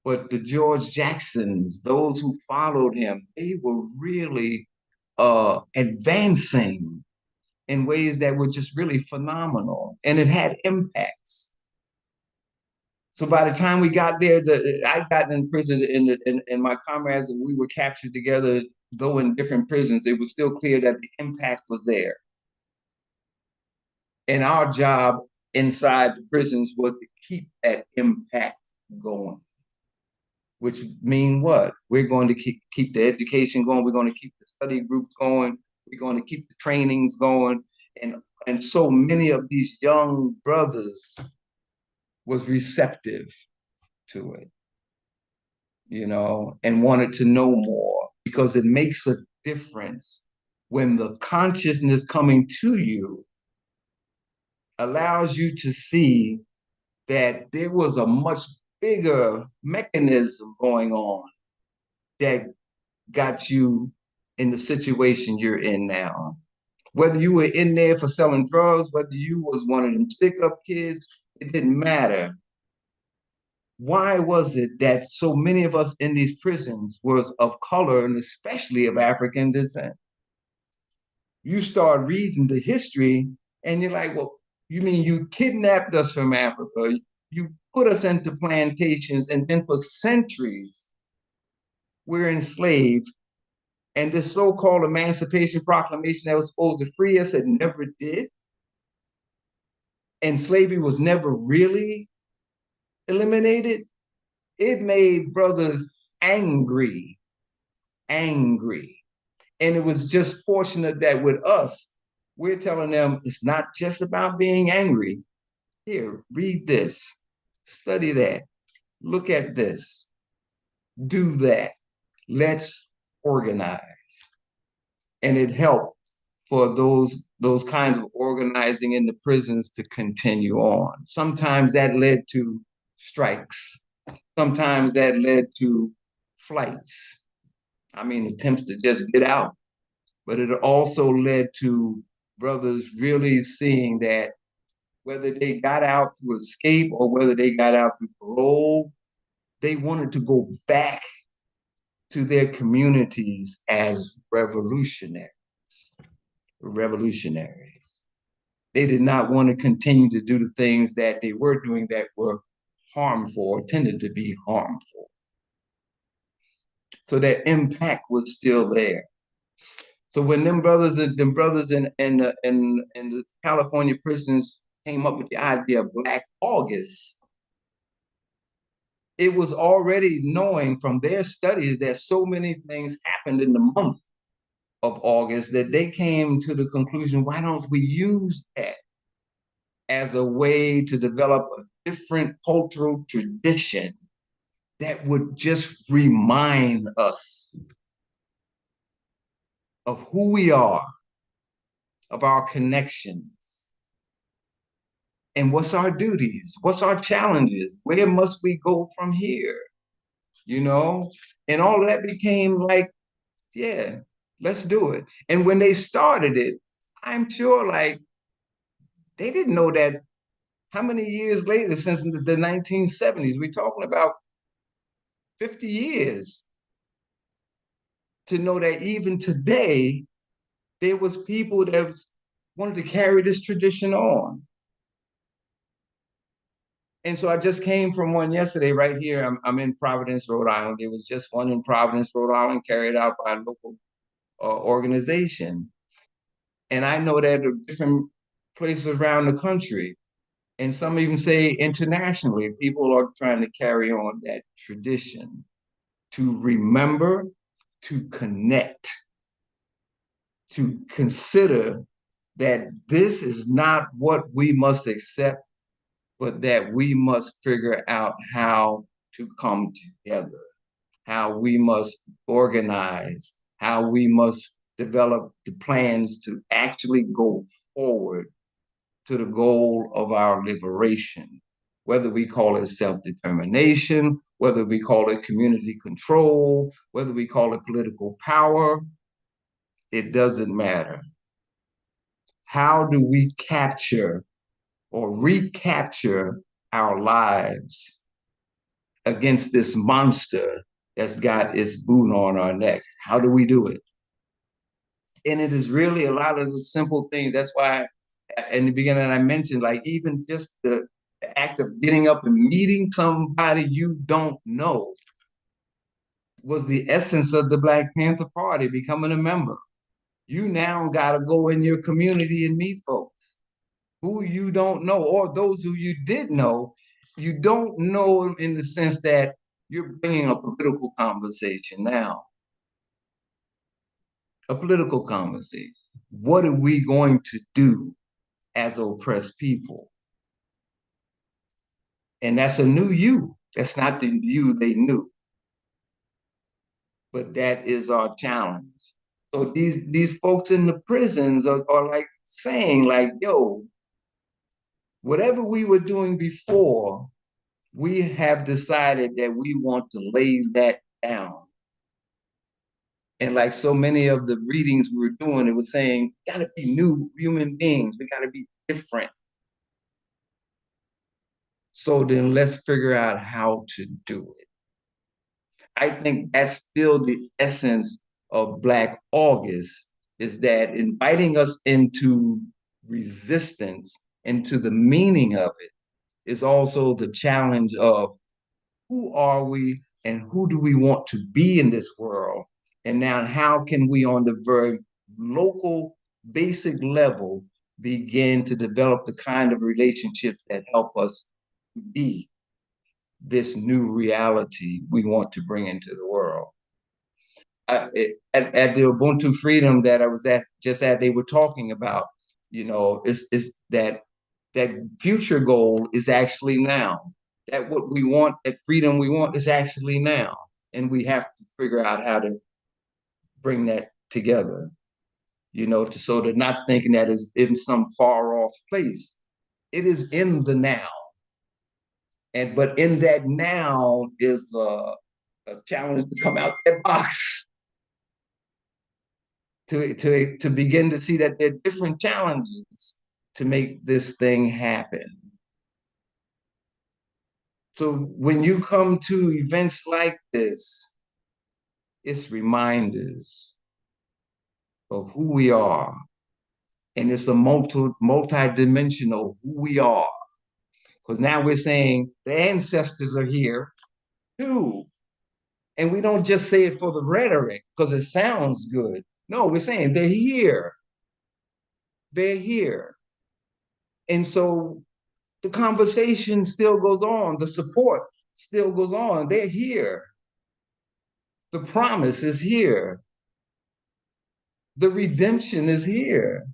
But the George Jacksons, those who followed him, they were really advancing in ways that were just really phenomenal, and it had impacts. So by the time we got there, I got in prison, and my comrades, we were captured together, though in different prisons. It was still clear that the impact was there. And our job inside the prisons was to keep that impact going. Which mean what? We're going to keep the education going. We're going to keep the study groups going. We're going to keep the trainings going. And so many of these young brothers was receptive to it, and wanted to know more, because it makes a difference when the consciousness coming to you allows you to see that there was a much bigger mechanism going on that got you in the situation you're in now. Whether you were in there for selling drugs, whether you was one of them stick-up kids, it didn't matter. Why was it that so many of us in these prisons was of color, and especially of African descent? You start reading the history and you're like, well, you mean you kidnapped us from Africa, you put us into plantations, and then for centuries we're enslaved, and this so-called Emancipation Proclamation that was supposed to free us, it never did. And slavery was never really eliminated. It made brothers angry. And it was just fortunate that with us, we're telling them it's not just about being angry. Here, read this, study that, look at this, do that. Let's organize. And it helped for those kinds of organizing in the prisons to continue on. Sometimes that led to strikes. Sometimes that led to flights. Attempts to just get out. But it also led to brothers really seeing that whether they got out to escape or whether they got out to parole, they wanted to go back to their communities as revolutionaries. They did not want to continue to do the things that they were doing that were harmful or tended to be harmful. So that impact was still there. So when them brothers in the California prisons came up with the idea of Black August, it was already knowing from their studies that so many things happened in the month of August that they came to the conclusion, why don't we use that as a way to develop a different cultural tradition that would just remind us of who we are, of our connections, and what's our duties, what's our challenges, where must we go from here, you know? And all of that became like, yeah, let's do it. And when they started it, I'm sure like they didn't know that how many years later since the 1970s, we're talking about 50 years, to know that even today, there was people that wanted to carry this tradition on. And so I just came from one yesterday right here. I'm in Providence, Rhode Island. There was just one in Providence, Rhode Island, carried out by a local organization. And I know that at different places around the country, and some even say internationally, people are trying to carry on that tradition, to remember, to connect, to consider that this is not what we must accept, but that we must figure out how to come together, how we must organize, how we must develop the plans to actually go forward to the goal of our liberation, whether we call it self-determination, whether we call it community control, whether we call it political power, it doesn't matter. How do we capture or recapture our lives against this monster that's got its boot on our neck? How do we do it? And it is really a lot of the simple things. That's why in the beginning I mentioned, like even just the act of getting up and meeting somebody you don't know was the essence of the Black Panther Party, becoming a member. You now got to go in your community and meet folks who you don't know, or those who you did know, you don't know in the sense that you're bringing a political conversation now. A political conversation. What are we going to do as oppressed people? And that's a new you. That's not the you they knew. But that is our challenge. So these folks in the prisons are like saying, like, yo, whatever we were doing before, we have decided that we want to lay that down. And like so many of the readings we were doing, it was saying, gotta be new human beings. We gotta be different. So then let's figure out how to do it. I think that's still the essence of Black August, is that inviting us into resistance, into the meaning of it, is also the challenge of who are we and who do we want to be in this world? And now how can we on the very local, basic level begin to develop the kind of relationships that help us be this new reality we want to bring into the world? At the Ubuntu Freedom that I was just at, they were talking about, you know, is that future goal is actually now. That what we want, that freedom we want, is actually now. And we have to figure out how to bring that together, you know, so they're not thinking that is in some far off place. It is in the now. But in that now is a challenge to come out that box. To begin to see that there are different challenges to make this thing happen. So when you come to events like this, it's reminders of who we are. And it's a multi-dimensional who we are. Because now we're saying the ancestors are here too. And we don't just say it for the rhetoric because it sounds good. No, we're saying they're here. They're here. And so the conversation still goes on, the support still goes on. They're here. The promise is here. The redemption is here.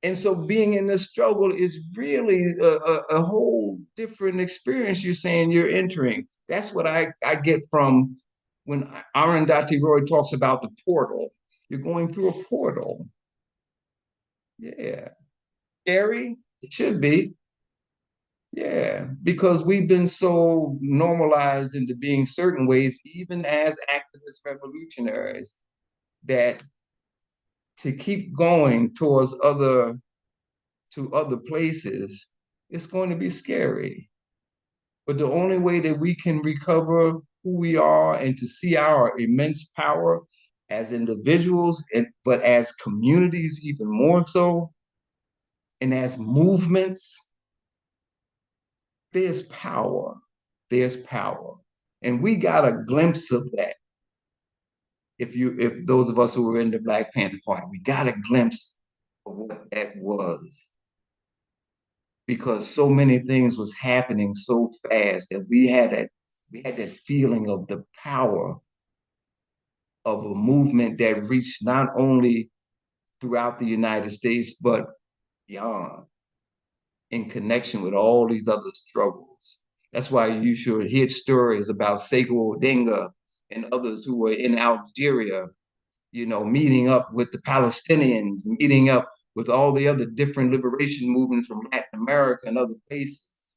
And so being in this struggle is really a whole different experience you're saying you're entering. That's what I get from when Arundhati Roy talks about the portal. You're going through a portal. Yeah. Scary? It should be. Yeah, because we've been so normalized into being certain ways, even as activist revolutionaries, that to keep going towards other places, it's going to be scary. But the only way that we can recover who we are and to see our immense power as individuals, but as communities even more so, and as movements, there's power. There's power. And we got a glimpse of that. If those of us who were in the Black Panther Party, we got a glimpse of what that was. Because so many things was happening so fast that we had that feeling of the power of a movement that reached not only throughout the United States, but beyond, in connection with all these other struggles. That's why you should hear stories about Sekou Odinga and others who were in Algeria, meeting up with the Palestinians, meeting up with all the other different liberation movements from Latin America and other places.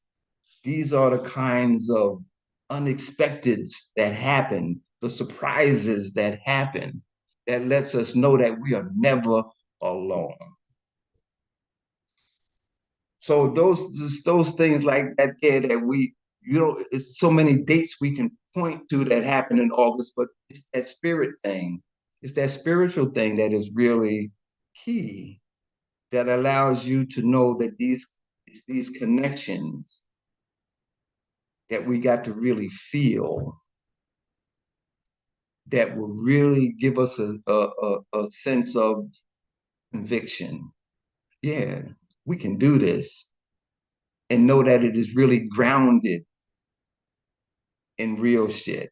These are the kinds of unexpecteds that happen, the surprises that happen, that lets us know that we are never alone. So those things like that there that it's so many dates we can point to that happened in August, but it's that spirit thing. It's that spiritual thing that is really key, that allows you to know that it's these connections that we got to really feel, that will really give us a sense of conviction. Yeah, we can do this, and know that it is really grounded in real shit.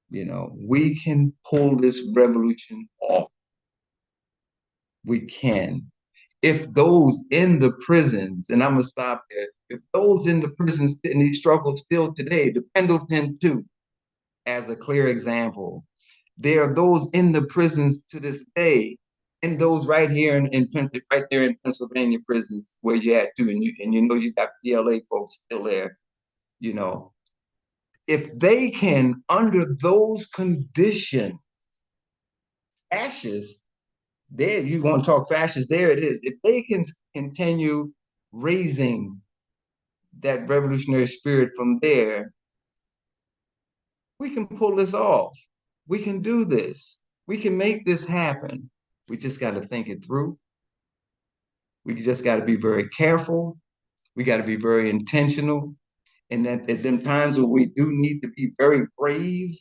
We can pull this revolution off. We can. If those in the prisons, and I'm gonna stop there, if those in the prisons in these struggles still today, the Pendleton 2, as a clear example, there are those in the prisons to this day, and those right here right there in Pennsylvania prisons where you're at too, and you got PLA folks still there. If they can, under those conditions, fascists, there you want to talk fascists, there it is. If they can continue raising that revolutionary spirit from there, we can pull this off. We can do this. We can make this happen. We just got to think it through. We just got to be very careful. We got to be very intentional. And that at them times when we do need to be very brave,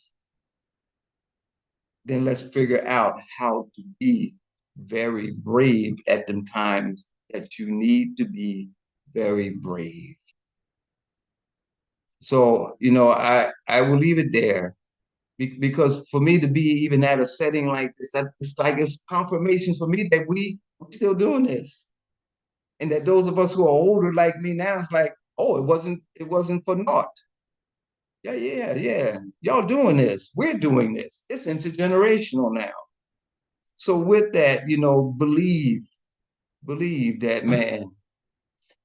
then let's figure out how to be very brave at them times that you need to be very brave. So, I will leave it there, because for me to be even at a setting like this, it's confirmation for me that we're still doing this. And that those of us who are older like me now, it's like, oh, it wasn't for naught. Yeah. Y'all doing this. We're doing this. It's intergenerational now. So with that, believe that, man,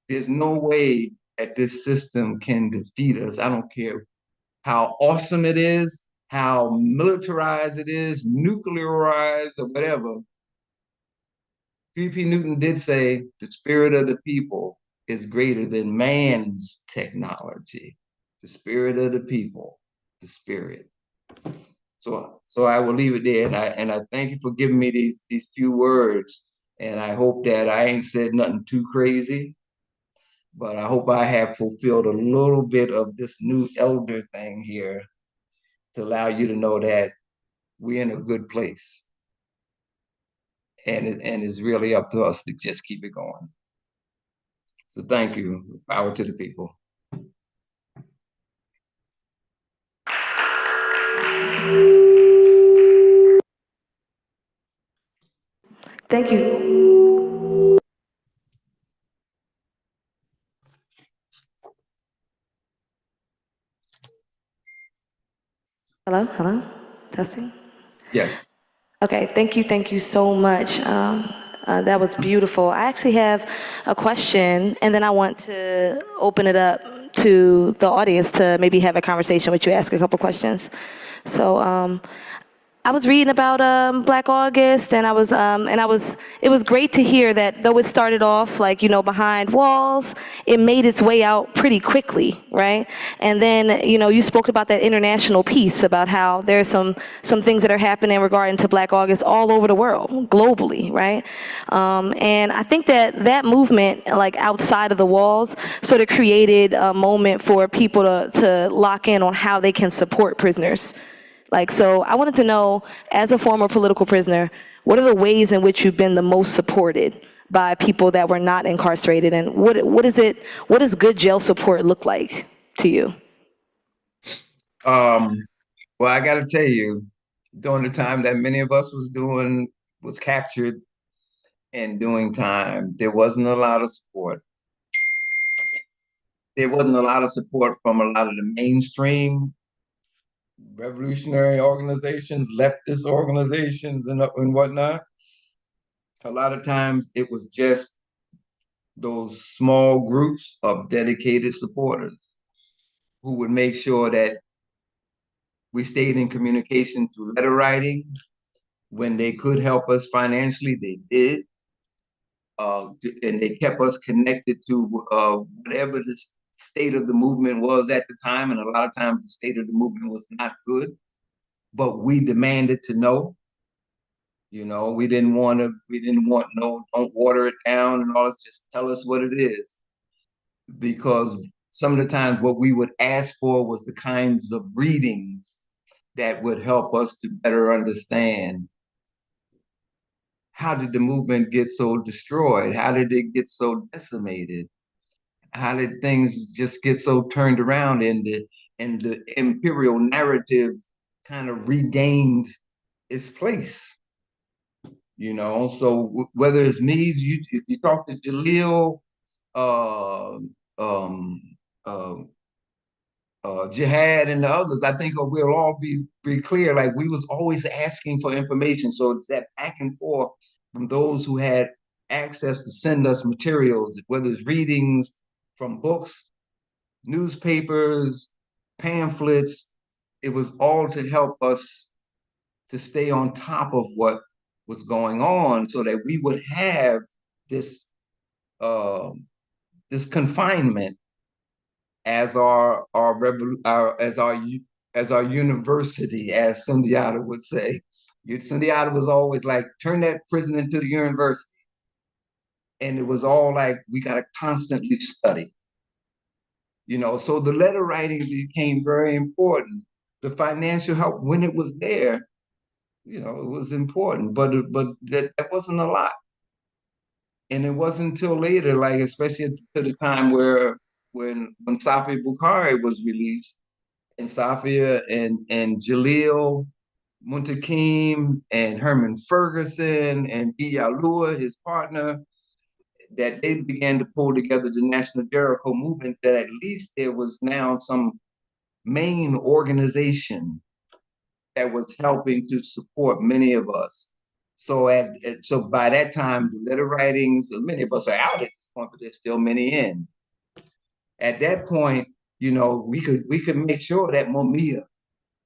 there's no way that this system can defeat us. I don't care how awesome it is, how militarized it is, nuclearized or whatever. P. Newton did say the spirit of the people is greater than man's technology. The spirit of the people, the spirit. So I will leave it there, and I thank you for giving me these few words, and I hope that I ain't said nothing too crazy, but I hope I have fulfilled a little bit of this new elder thing here to allow you to know that we're in a good place, and it's really up to us to just keep it going. So thank you. Power to the people. Thank you. Hello, hello, testing. Yes. Okay, thank you so much. That was beautiful. I actually have a question, and then I want to open it up to the audience to maybe have a conversation with you, ask a couple questions. So, I was reading about Black August, and it was great to hear that though it started off like, behind walls, it made its way out pretty quickly, right? And then, you spoke about that international piece about how there's some things that are happening regarding to Black August all over the world, globally, right? And I think that movement, like outside of the walls, sort of created a moment for people to lock in on how they can support prisoners. So I wanted to know, as a former political prisoner, what are the ways in which you've been the most supported by people that were not incarcerated, and what does good jail support look like to you? Well, I got to tell you, during the time that many of us was captured and doing time, there wasn't a lot of support. There wasn't a lot of support from a lot of the mainstream revolutionary organizations, leftist organizations, and whatnot. A lot of times it was just those small groups of dedicated supporters who would make sure that we stayed in communication through letter writing. When they could help us financially, they did. And they kept us connected to whatever the state of the movement was at the time. And a lot of times the state of the movement was not good, but we demanded to know. We didn't want no, don't water it down and all this, just tell us what it is. Because some of the times what we would ask for was the kinds of readings that would help us to better understand, how did the movement get so destroyed? How did it get so decimated? How did things just get so turned around, and the imperial narrative kind of regained its place? So whether it's me, if you talk to Jaleel, uh, um, uh, Jihad, and the others, I think we'll all be clear. Like, we was always asking for information, so it's that back and forth from those who had access to send us materials, whether it's readings from books, newspapers, pamphlets. It was all to help us to stay on top of what was going on, so that we would have this uh, this confinement as our university, as Sundiata would say. Sundiata was always like, turn that prison into the university. And it was all like, we got to constantly study. So the letter writing became very important. The financial help, when it was there, it was important, but that wasn't a lot. And it wasn't until later, like especially to the time when Safi Bukhari was released, and Safia and Jaleel Muntakim and Herman Ferguson and Iyalua, his partner, that they began to pull together the National Jericho movement, that at least there was now some main organization that was helping to support many of us. So by that time, the letter writings, many of us are out at this point, but there's still many in. At that point, we could make sure that Mumia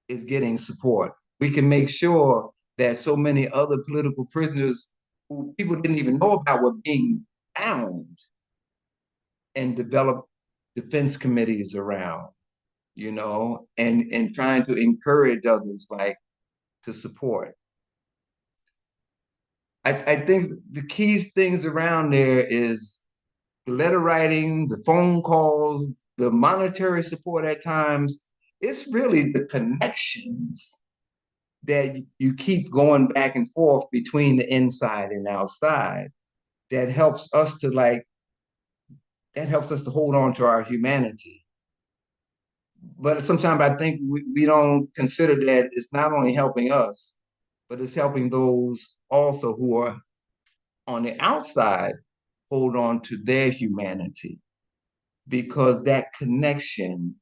is getting support. We can make sure that so many other political prisoners who people didn't even know about were being found, and develop defense committees around, and trying to encourage others, like, to support. I think the key things around there is the letter writing, the phone calls, the monetary support at times. It's really the connections that you keep going back and forth between the inside and outside that helps us to hold on to our humanity. But sometimes I think we don't consider that it's not only helping us, but it's helping those also who are on the outside hold on to their humanity, because that connection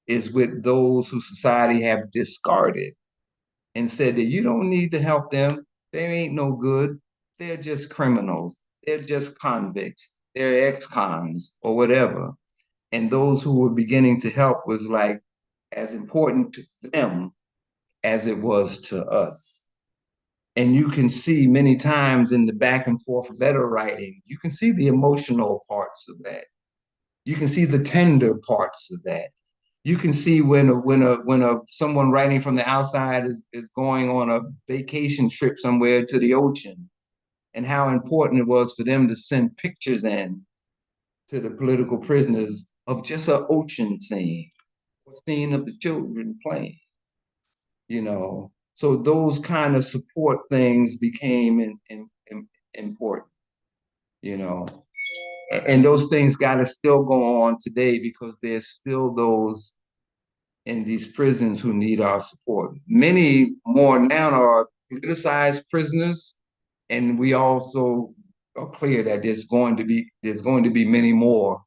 is with those who society have discarded and said that you don't need to help them. They ain't no good. They're just criminals. They're just convicts. They're ex-cons or whatever. And those who were beginning to help was like as important to them as it was to us. And you can see many times in the back and forth letter writing, you can see the emotional parts of that. You can see the tender parts of that. You can see when someone writing from the outside is going on a vacation trip somewhere to the ocean, and how important it was for them to send pictures in to the political prisoners of just an ocean scene, or scene of the children playing, you know. So those kind of support things became important, you know. And those things got to still go on today, because there's still those in these prisons who need our support. Many more now are politicized prisoners, and we also are clear that there's going to be many more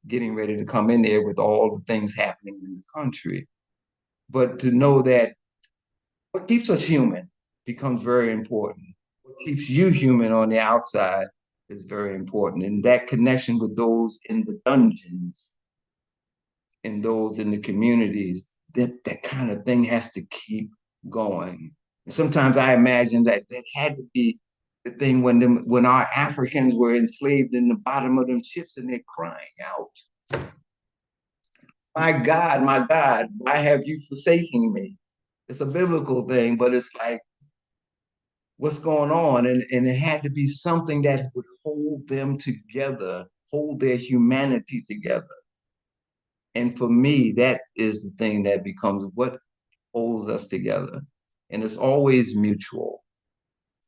getting ready to come in there with all the things happening in the country. But to know that what keeps us human becomes very important. What keeps you human on the outside is very important. And that connection with those in the dungeons and those in the communities, that kind of thing has to keep going. And sometimes I imagine that had to be the thing when our Africans were enslaved in the bottom of them ships and they're crying out, my God, why have you forsaken me? It's a biblical thing, but it's like, what's going on? And it had to be something that would hold them together, hold their humanity together. And for me, that is the thing that becomes what holds us together. And it's always mutual,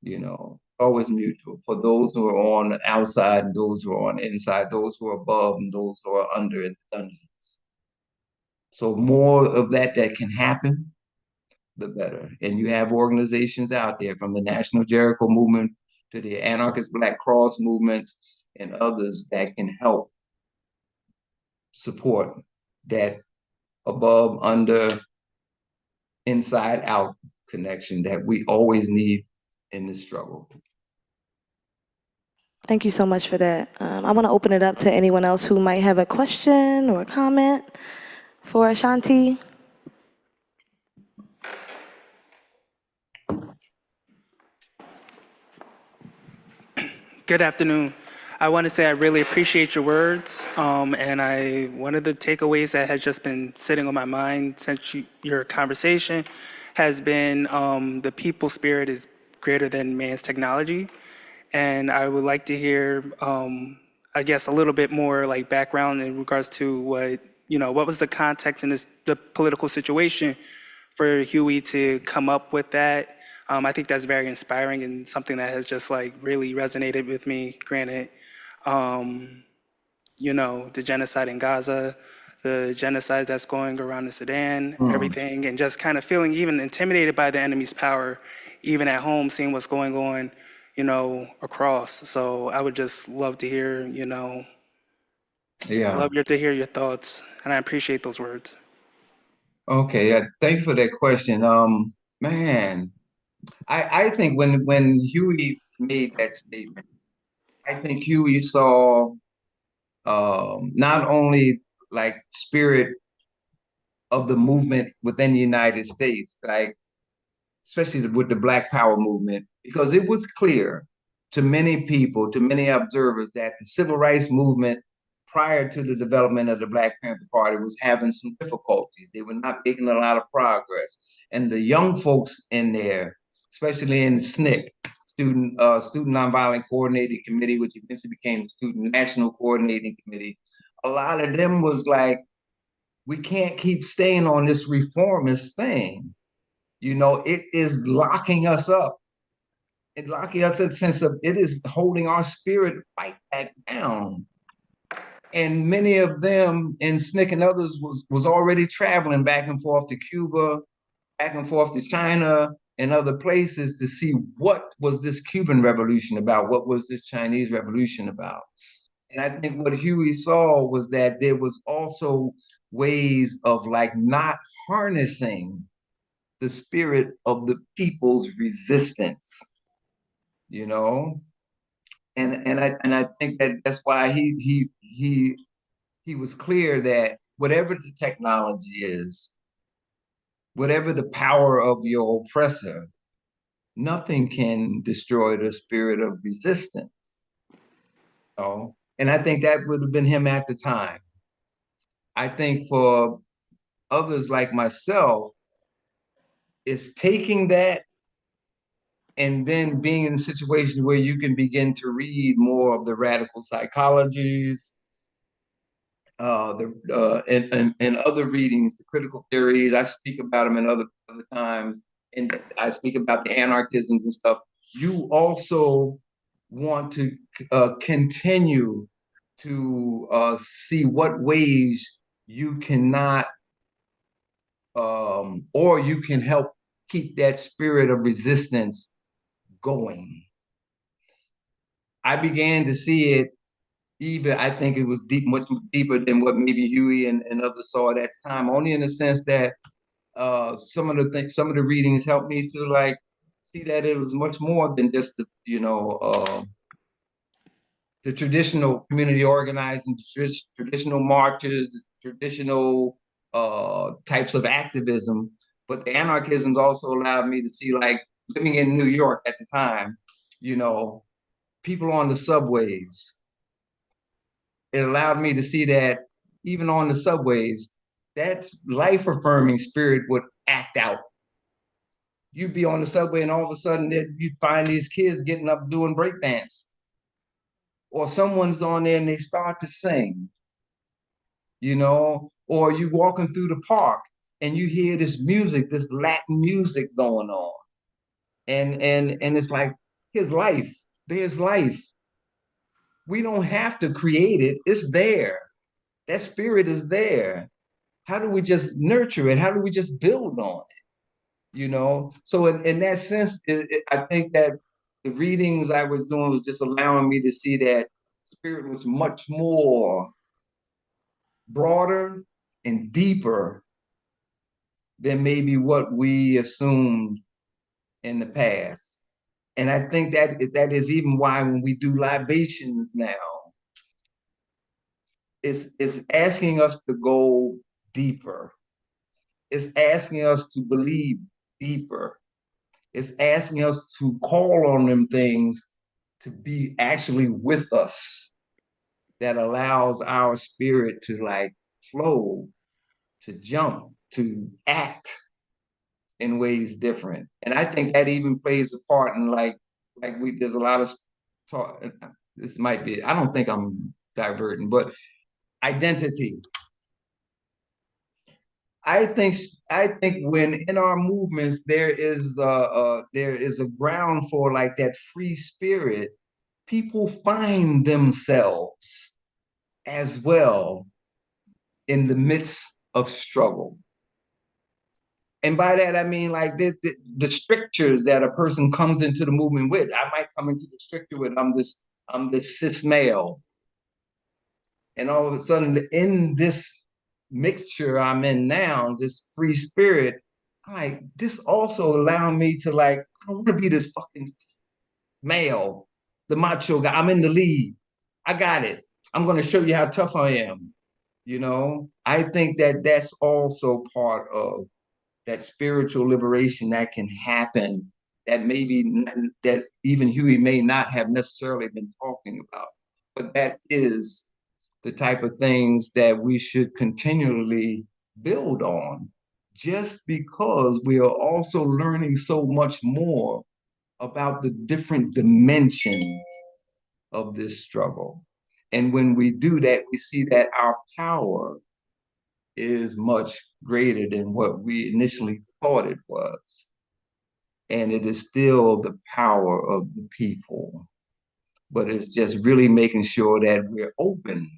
you know, always mutual for those who are on the outside and those who are on the inside, those who are above and those who are under in the dungeons. So more of that can happen, the better. And you have organizations out there, from the National Jericho Movement to the Anarchist Black Cross movements and others, that can help support that above, under, inside out connection that we always need in this struggle. Thank you so much for that. I want to open it up to anyone else who might have a question or a comment for Ashanti. Good afternoon. I want to say I really appreciate your words, and one of the takeaways that has just been sitting on my mind since your conversation has been the people spirit is greater than man's technology, and I would like to hear, I guess, a little bit more like background in regards to what was the context in the political situation for Huey to come up with that. I think that's very inspiring and something that has just like really resonated with me. Granted, the genocide in Gaza, the genocide that's going around in Sudan, everything, and just kind of feeling even intimidated by the enemy's power, even at home, seeing what's going on, across. So I would just love to hear, to hear your thoughts, and I appreciate those words. Okay, thanks for that question. Man, I think when Huey made that statement, I think Huey saw not only like spirit of the movement within the United States, like especially with the Black Power movement, because it was clear to many people, to many observers, that the civil rights movement prior to the development of the Black Panther Party was having some difficulties. They were not making a lot of progress. And the young folks in there, especially in SNCC, Student Nonviolent Coordinating Committee, which eventually became the Student National Coordinating Committee, a lot of them was like, we can't keep staying on this reformist thing. It is locking us up. It locking us in the sense of it is holding our spirit right back down. And many of them in SNCC and others was already traveling back and forth to Cuba, back and forth to China, in other places to see what was this Cuban revolution about, what was this Chinese revolution about. And I think what Huey saw was that there was also ways of like not harnessing the spirit of the people's resistance, you know? And I think that that's why he was clear that whatever the technology is, whatever the power of your oppressor, nothing can destroy the spirit of resistance. You know? And I think that would have been him at the time. I think for others like myself, it's taking that and then being in situations where you can begin to read more of the radical psychologies, and other readings, the critical theories. I speak about them in other times, and I speak about the anarchisms and stuff. You also want to continue to see what ways you cannot, or you can help keep that spirit of resistance going. I began to see it even, I think it was deep, much deeper than what maybe Huey and others saw at that time, only in the sense that some of the readings helped me to like see that it was much more than just the traditional community organizing, traditional marches, the traditional types of activism, but the anarchisms also allowed me to see, like living in New York at the time, people on the subways. It allowed me to see that even on the subways, that life-affirming spirit would act out. You'd be on the subway and all of a sudden you'd find these kids getting up doing breakdance. Or someone's on there and they start to sing, or you walking through the park and you hear this music, this Latin music going on. And it's like, there's life. We don't have to create it, it's there. That spirit is there. How do we just nurture it? How do we just build on it? So in that sense, I think that the readings I was doing was just allowing me to see that spirit was much more broader and deeper than maybe what we assumed in the past. And I think that is even why when we do libations now, it's asking us to go deeper. It's asking us to believe deeper. It's asking us to call on them things to be actually with us, that allows our spirit to like flow, to jump, to act in ways different. And I think that even plays a part in there's a lot of talk. This might be, I don't think I'm diverting, but identity. I think when in our movements there is a ground for like that free spirit, people find themselves as well in the midst of struggle. And by that I mean like the strictures that a person comes into the movement with. I might come into the stricture with I'm this cis male, and all of a sudden in this mixture I'm in now, this free spirit, like this also allowed me to like, I don't want to be this fucking male, the macho guy. I'm in the lead. I got it. I'm going to show you how tough I am. I think that that's also part of that spiritual liberation that can happen, that maybe that even Huey may not have necessarily been talking about, but that is the type of things that we should continually build on, just because we are also learning so much more about the different dimensions of this struggle. And when we do that, we see that our power is much greater than what we initially thought it was. And it is still the power of the people, but it's just really making sure that we're open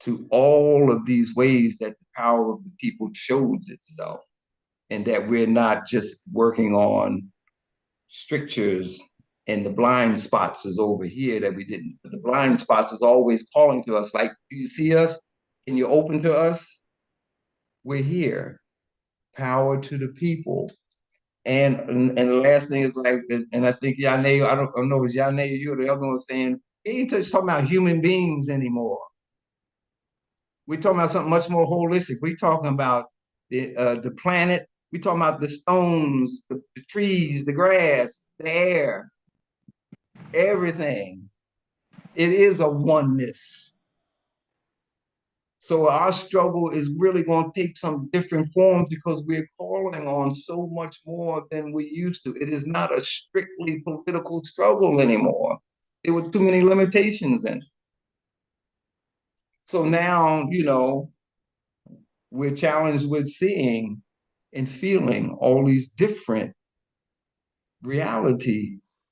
to all of these ways that the power of the people shows itself. and that we're not just working on strictures and the blind spots is over here that we didn't. The blind spots is always calling to us, like, do you see us? Can you open to us? We're here. Power to the people. And the last thing is like, and I think Yane, I don't know, is Yane or you or the other one was saying, he ain't just talking about human beings anymore. We're talking about something much more holistic. We're talking about the planet. We're talking about the stones, the trees, the grass, the air, everything. It is a oneness. So our struggle is really going to take some different forms because we're calling on so much more than we used to. It is not a strictly political struggle anymore. There were too many limitations in it. So now, you know, we're challenged with seeing and feeling all these different realities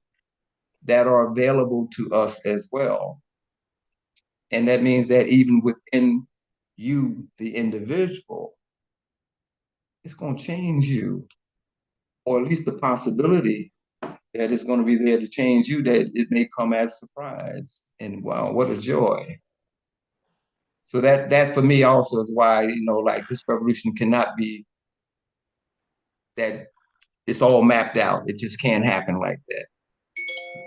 that are available to us as well. And that means that even within you, the individual, it's going to change you, or at least the possibility that it's going to be there to change you, that it may come as a surprise. And wow, what a joy. So that for me also is why, you know, like this revolution cannot be that it's all mapped out. It just can't happen like that.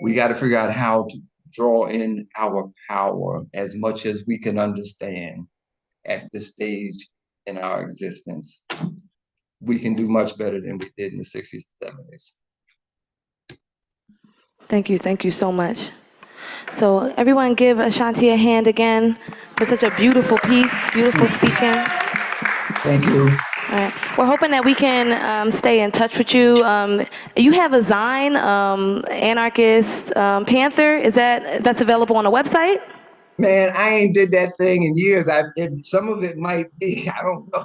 We got to figure out how to draw in our power as much as we can understand at this stage in our existence. We can do much better than we did in the 60s and 70s. Thank you so much. So everyone give Ashanti a hand again for such a beautiful piece, beautiful speaking. Thank you. All right. We're hoping that we can stay in touch with you. You have a Zine, Anarchist Panther. That's available on the website? Man, I ain't did that thing in years. Some of it might be, I don't know.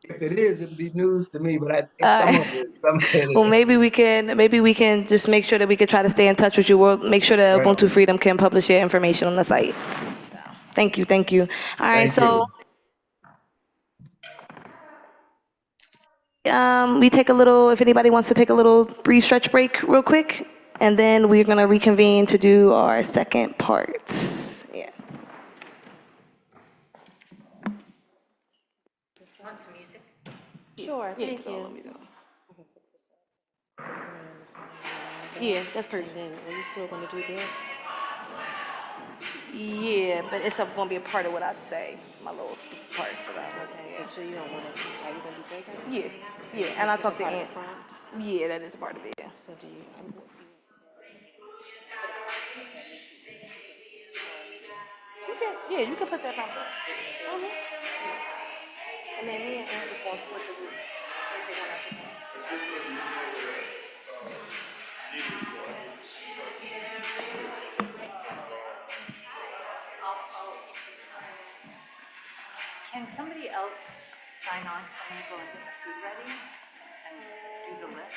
If it is, it'd be news to me, but I think some of it. Well, maybe we can just make sure that we could try to stay in touch with you. We'll make sure that Ubuntu Freedom can publish your information on the site. Thank you. All right, so we take a little, if anybody wants to take a little brief stretch break real quick, and then we're gonna reconvene to do our second part. Yeah. Want some music? Sure, thank you. Yeah, that's perfect. And then, are you still gonna do this? Yeah, but it's gonna be a part of what I say, my little part for that. Okay, so you don't wanna, are you gonna do breakout? Yeah, and I talked to Part of Aunt. the prompt? Yeah, that is part of it, yeah. So do you, You can put that prompt up. And then me and Aunt was gonna split the group. Take one, I take one. Can somebody else sign on so I'm gonna go and get the food ready and do the list?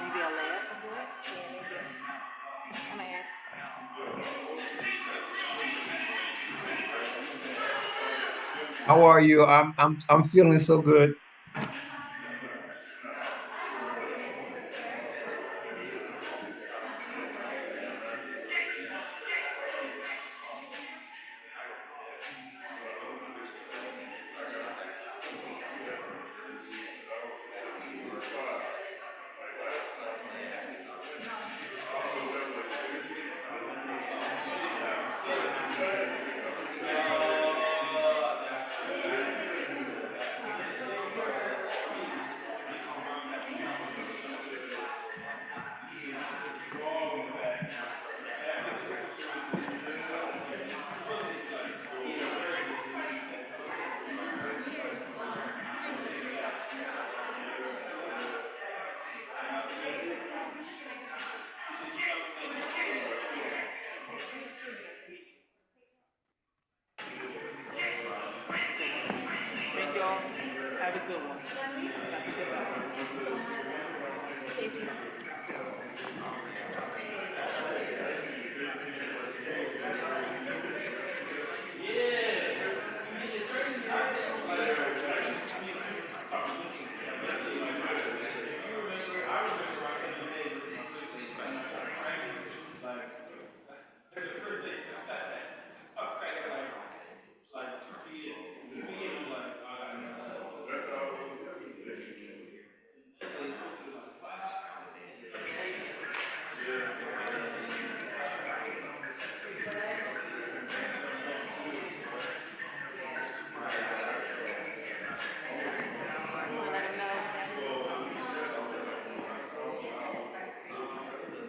Maybe I'll lay it and do it? I'm gonna ask. How are you? I'm feeling so good.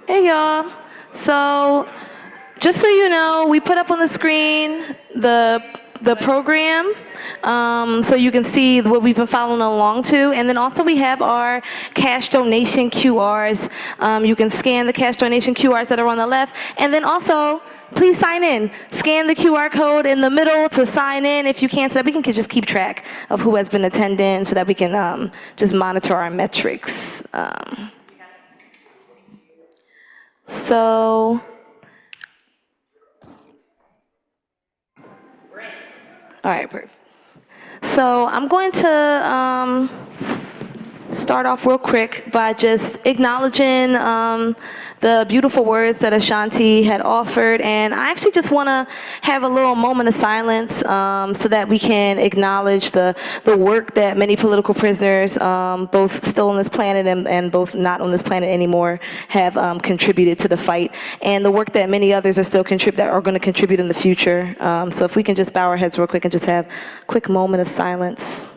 Hey y'all. So just so you know, we put up on the screen the program, so you can see what we've been following along to. And then also we have our cash donation QRs. You can scan the cash donation QRs that are on the left. And then also, please sign in. Scan the QR code in the middle to sign in if you can, so that we can just keep track of who has been attending, so that we can just monitor our metrics. So, all right, perfect. So I'm going to start off real quick by just acknowledging the beautiful words that Ashanti had offered. And I actually just want to have a little moment of silence so that we can acknowledge the work that many political prisoners, both still on this planet and both not on this planet anymore, have contributed to the fight, and the work that many others are still that are going to contribute in the future. So if we can just bow our heads real quick and just have a quick moment of silence.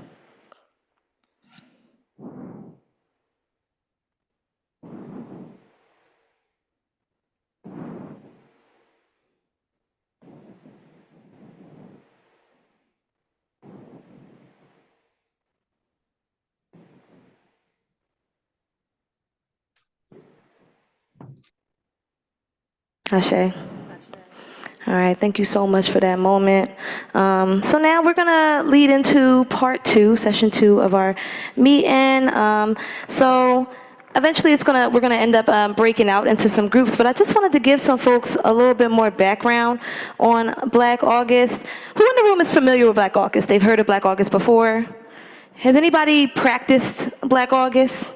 Ashe. All right, thank you so much for that moment. So now we're gonna lead into part 2, session 2 of our meeting. So eventually we're gonna end up breaking out into some groups, but I just wanted to give some folks a little bit more background on Black August. Who in the room is familiar with Black August? They've heard of Black August before? Has anybody practiced Black August?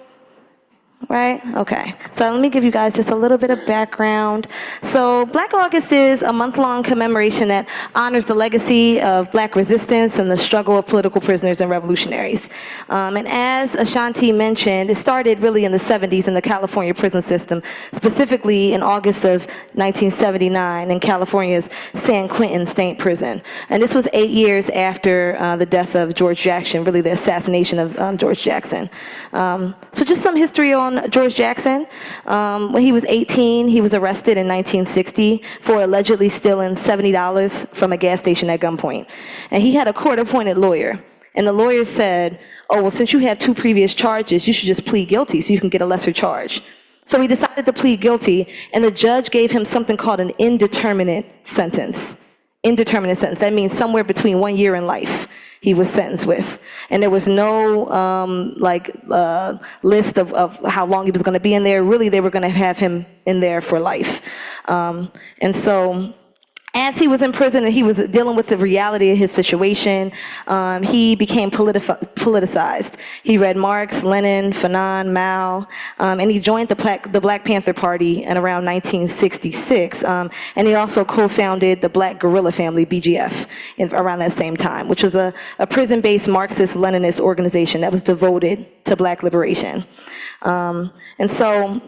Right? Okay. So let me give you guys just a little bit of background. So Black August is a month-long commemoration that honors the legacy of Black resistance and the struggle of political prisoners and revolutionaries. And as Ashanti mentioned, it started really in the 70s in the California prison system, specifically in August of 1979 in California's San Quentin State Prison. And this was 8 years after the death of George Jackson, really the assassination of George Jackson. So just some history on George Jackson. When he was 18, he was arrested in 1960 for allegedly stealing $70 from a gas station at gunpoint. And he had a court-appointed lawyer. And the lawyer said, oh, well, since you have 2 previous charges, you should just plead guilty so you can get a lesser charge. So he decided to plead guilty, and the judge gave him something called an indeterminate sentence. Indeterminate sentence. That means somewhere between 1 year and life he was sentenced with. And there was no list of how long he was going to be in there. Really, they were going to have him in there for life. And so as he was in prison and he was dealing with the reality of his situation, he became politicized. He read Marx, Lenin, Fanon, Mao, and he joined the Black Panther Party in around 1966. And he also co-founded the Black Guerrilla Family, BGF, around that same time, which was a prison-based Marxist-Leninist organization that was devoted to Black liberation. And so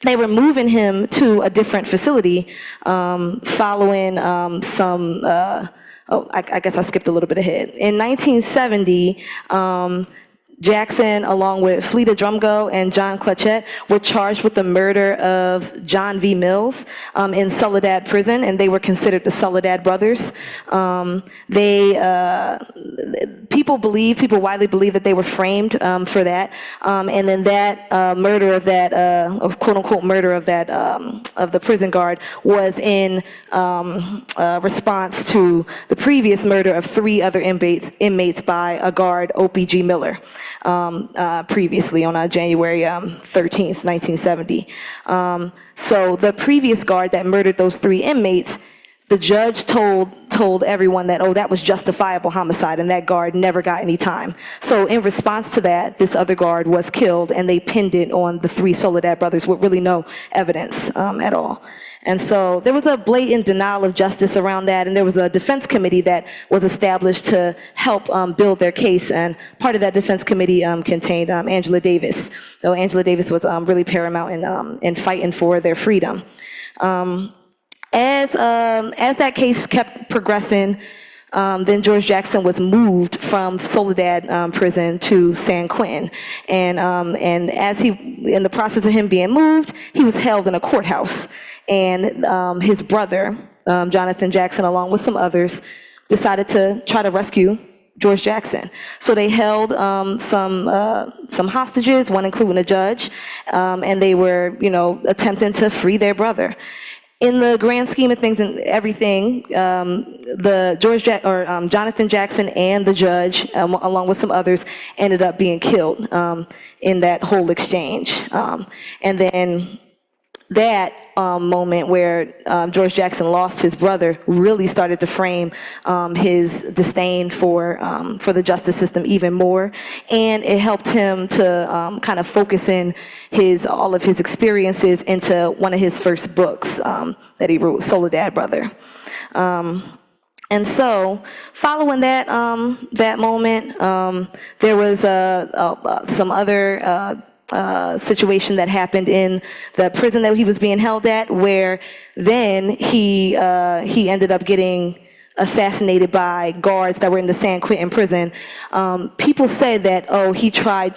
they were moving him to a different facility following I guess I skipped a little bit ahead. In 1970, Jackson, along with Fleta Drumgo and John Clutchett, were charged with the murder of John V. Mills in Soledad Prison, and they were considered the Soledad Brothers. People widely believe that they were framed for that, and then that murder of that, quote-unquote murder of that, of the prison guard was in response to the previous murder of 3 other inmates by a guard, Opie G. Miller. Previously on January 13th, 1970. So the previous guard that murdered those 3 inmates, the judge told everyone that, oh, that was justifiable homicide, and that guard never got any time. So in response to that, this other guard was killed, and they pinned it on the 3 Soledad brothers with really no evidence at all. And so there was a blatant denial of justice around that, and there was a defense committee that was established to help build their case, and part of that defense committee contained Angela Davis. So Angela Davis was really paramount in fighting for their freedom. As that case kept progressing, then George Jackson was moved from Soledad prison to San Quentin. And as in the process of him being moved, he was held in a courthouse. And his brother, Jonathan Jackson, along with some others, decided to try to rescue George Jackson. So they held some hostages, one including a judge, and they were, attempting to free their brother. In the grand scheme of things and everything, Jonathan Jackson and the judge, along with some others, ended up being killed in that whole exchange. And then that moment where George Jackson lost his brother really started to frame his disdain for the justice system even more, and it helped him to kind of focus in all of his experiences into one of his first books that he wrote, Soledad Brother. And so, following that moment, there was some other situation that happened in the prison that he was being held at, where then he ended up getting assassinated by guards that were in the San Quentin prison. People said that, he tried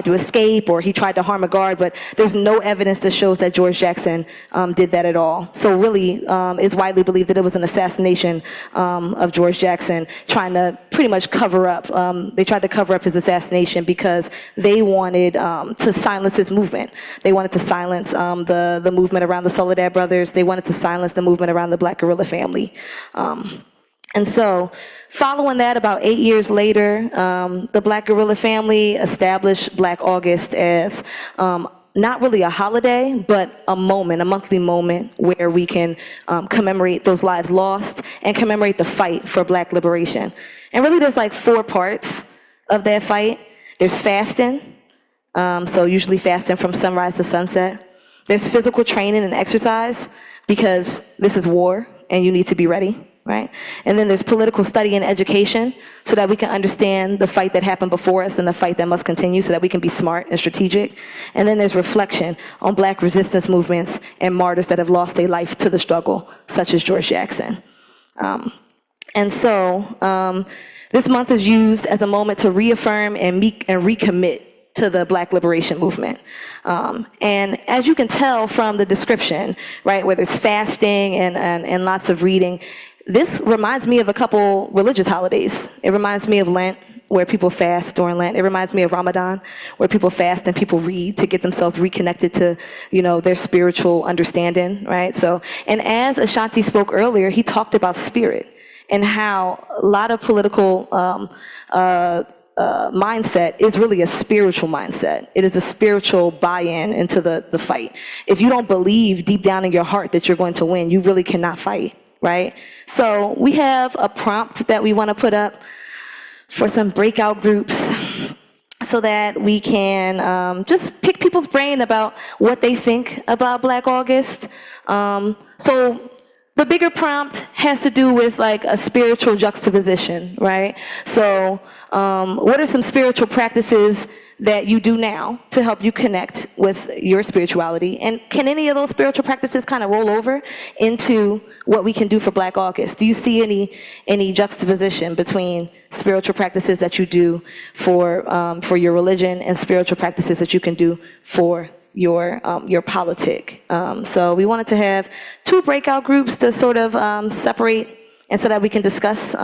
to escape or he tried to harm a guard, but there's no evidence that shows that George Jackson did that at all. So really, it's widely believed that it was an assassination of George Jackson, trying to pretty much cover up. They tried to cover up his assassination because they wanted to silence his movement. They wanted to silence the movement around the Soledad brothers. They wanted to silence the movement around the Black guerrilla family. And so, following that, about 8 years later, the Black guerrilla family established Black August as not really a holiday, but a monthly moment where we can commemorate those lives lost and commemorate the fight for Black liberation. And really, there's like 4 parts of that fight. There's fasting, so usually fasting from sunrise to sunset. There's physical training and exercise, because this is war and you need to be ready. Right? And then there's political study and education, so that we can understand the fight that happened before us and the fight that must continue, so that we can be smart and strategic. And then there's reflection on Black resistance movements and martyrs that have lost their life to the struggle, such as George Jackson. And so this month is used as a moment to reaffirm and recommit to the Black liberation movement. And as you can tell from the description, right, where there's fasting and lots of reading, this reminds me of a couple religious holidays. It reminds me of Lent, where people fast during Lent. It reminds me of Ramadan, where people fast and people read to get themselves reconnected to, their spiritual understanding, right? So, and as Ashanti spoke earlier, he talked about spirit and how a lot of political mindset is really a spiritual mindset. It is a spiritual buy-in into the fight. If you don't believe deep down in your heart that you're going to win, you really cannot fight. Right? So we have a prompt that we want to put up for some breakout groups, so that we can just pick people's brain about what they think about Black August. So the bigger prompt has to do with like a spiritual juxtaposition, right? So what are some spiritual practices that you do now to help you connect with your spirituality? And can any of those spiritual practices kind of roll over into what we can do for Black August? Do you see any juxtaposition between spiritual practices that you do for your religion and spiritual practices that you can do for your politic? So we wanted to have 2 breakout groups to sort of separate, and so that we can discuss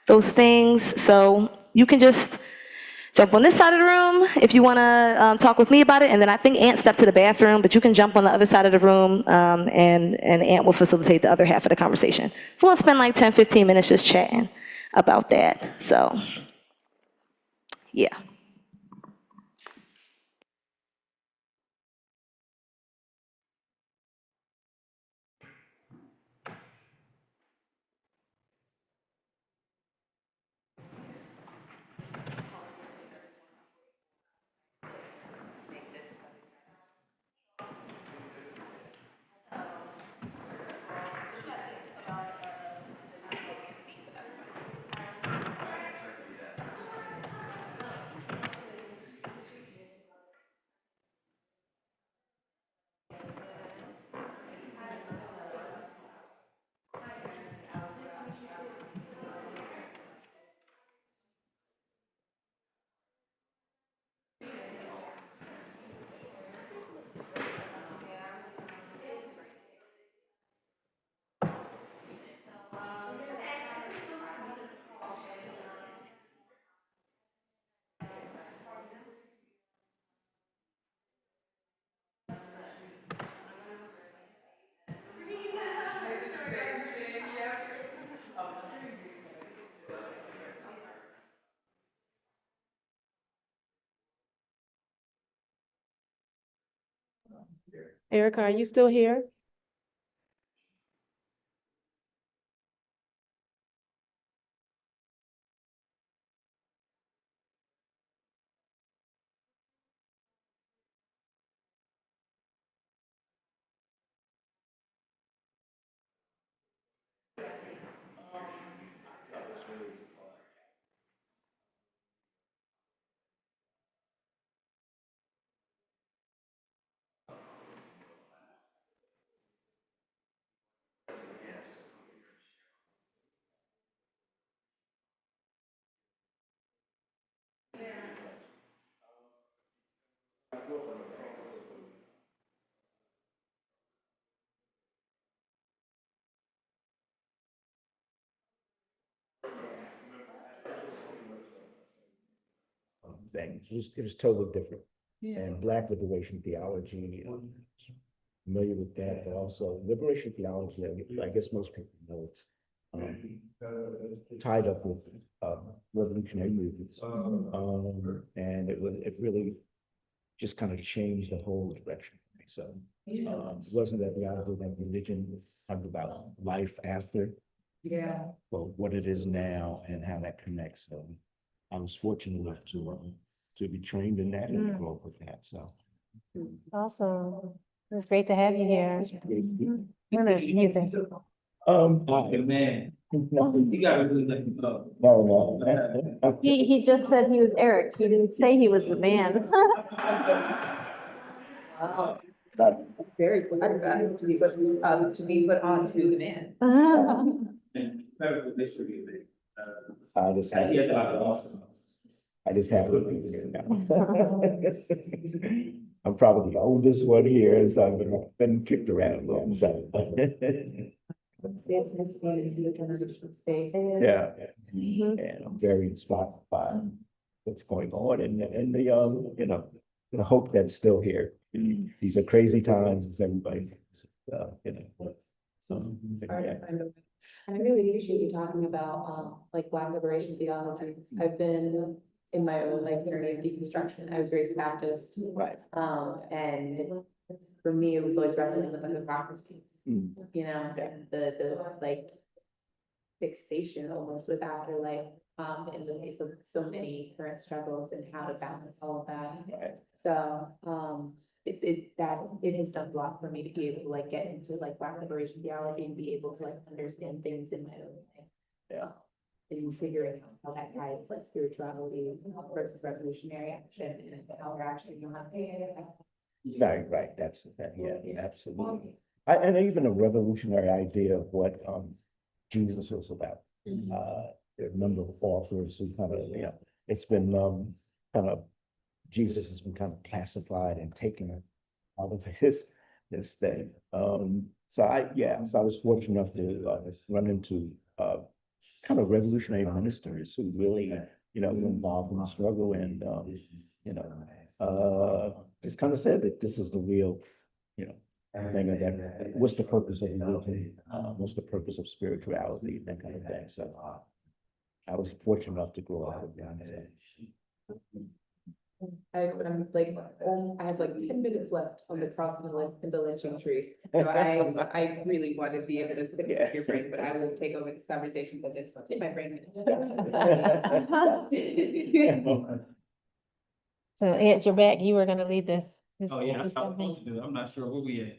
those things. So you can just jump on this side of the room if you want to talk with me about it, and then I think Ant stepped to the bathroom, but you can jump on the other side of the room, and Ant will facilitate the other half of the conversation. We want to spend like 10, 15 minutes just chatting about that. So, yeah. Erica, are you still here? Thing. It was totally different. Yeah. And Black liberation theology, familiar with that, but also liberation theology, I guess most people know it's tied up with revolutionary movements. And it really just kind of changed the whole direction. So it wasn't that the idea that religion talked about life after, but what it is now and how that connects. So I was fortunate enough to be trained in that and grow up with that. So Awesome. It's great to have you here. it's great to be. Man, you gotta really let me know. No. He just said he was Eric. He didn't say he was the man. Wow. Very flattering to be put onto the man. Incredible history, man. I just have He has a lot of awesome. I just have to be here now. I'm probably the oldest one here, so I've been kicked around a little. So. It's nice to be in the generational space. Yeah. And I'm very inspired by what's going on and the you know, the hope that's still here. These are crazy times, as everybody knows, you know. Yeah. And I really appreciate you talking about like Black liberation theology. I've been in my own like journey of deconstruction. I was raised Baptist. Right. And for me, it was always wrestling with the hypocrisy. Mm. You know, the like fixation almost with afterlife, in the face of so many current struggles and how to balance all of that. Right. So, it has done a lot for me to be able to like get into like Black liberation theology and be able to like understand things in my own way. Yeah. And figuring out how that guides like spirituality versus revolutionary action and how we're actually not. Right. That's that. Yeah, absolutely. And even a revolutionary idea of what Jesus was about. There are a number of authors who kind of, you know, it's been kind of, Jesus has been kind of classified and taken out of this thing. So I was fortunate enough to run into kind of revolutionary ministers who really, you know, were involved in the struggle and, you know, just kind of said that this is the real, you know, thing of that. What's the purpose of religion? What's the purpose of spirituality? That kind of thing. So I was fortunate enough to grow up with that. I'm like, I have like 10 minutes left on the cross in the lynching tree. So I really want to be able to fit into your brain, but I will take over this conversation because it's in my brain. So Ed, you're back. You were gonna lead this. Oh, yeah, that's how I'm supposed to do it. I'm not sure where we at.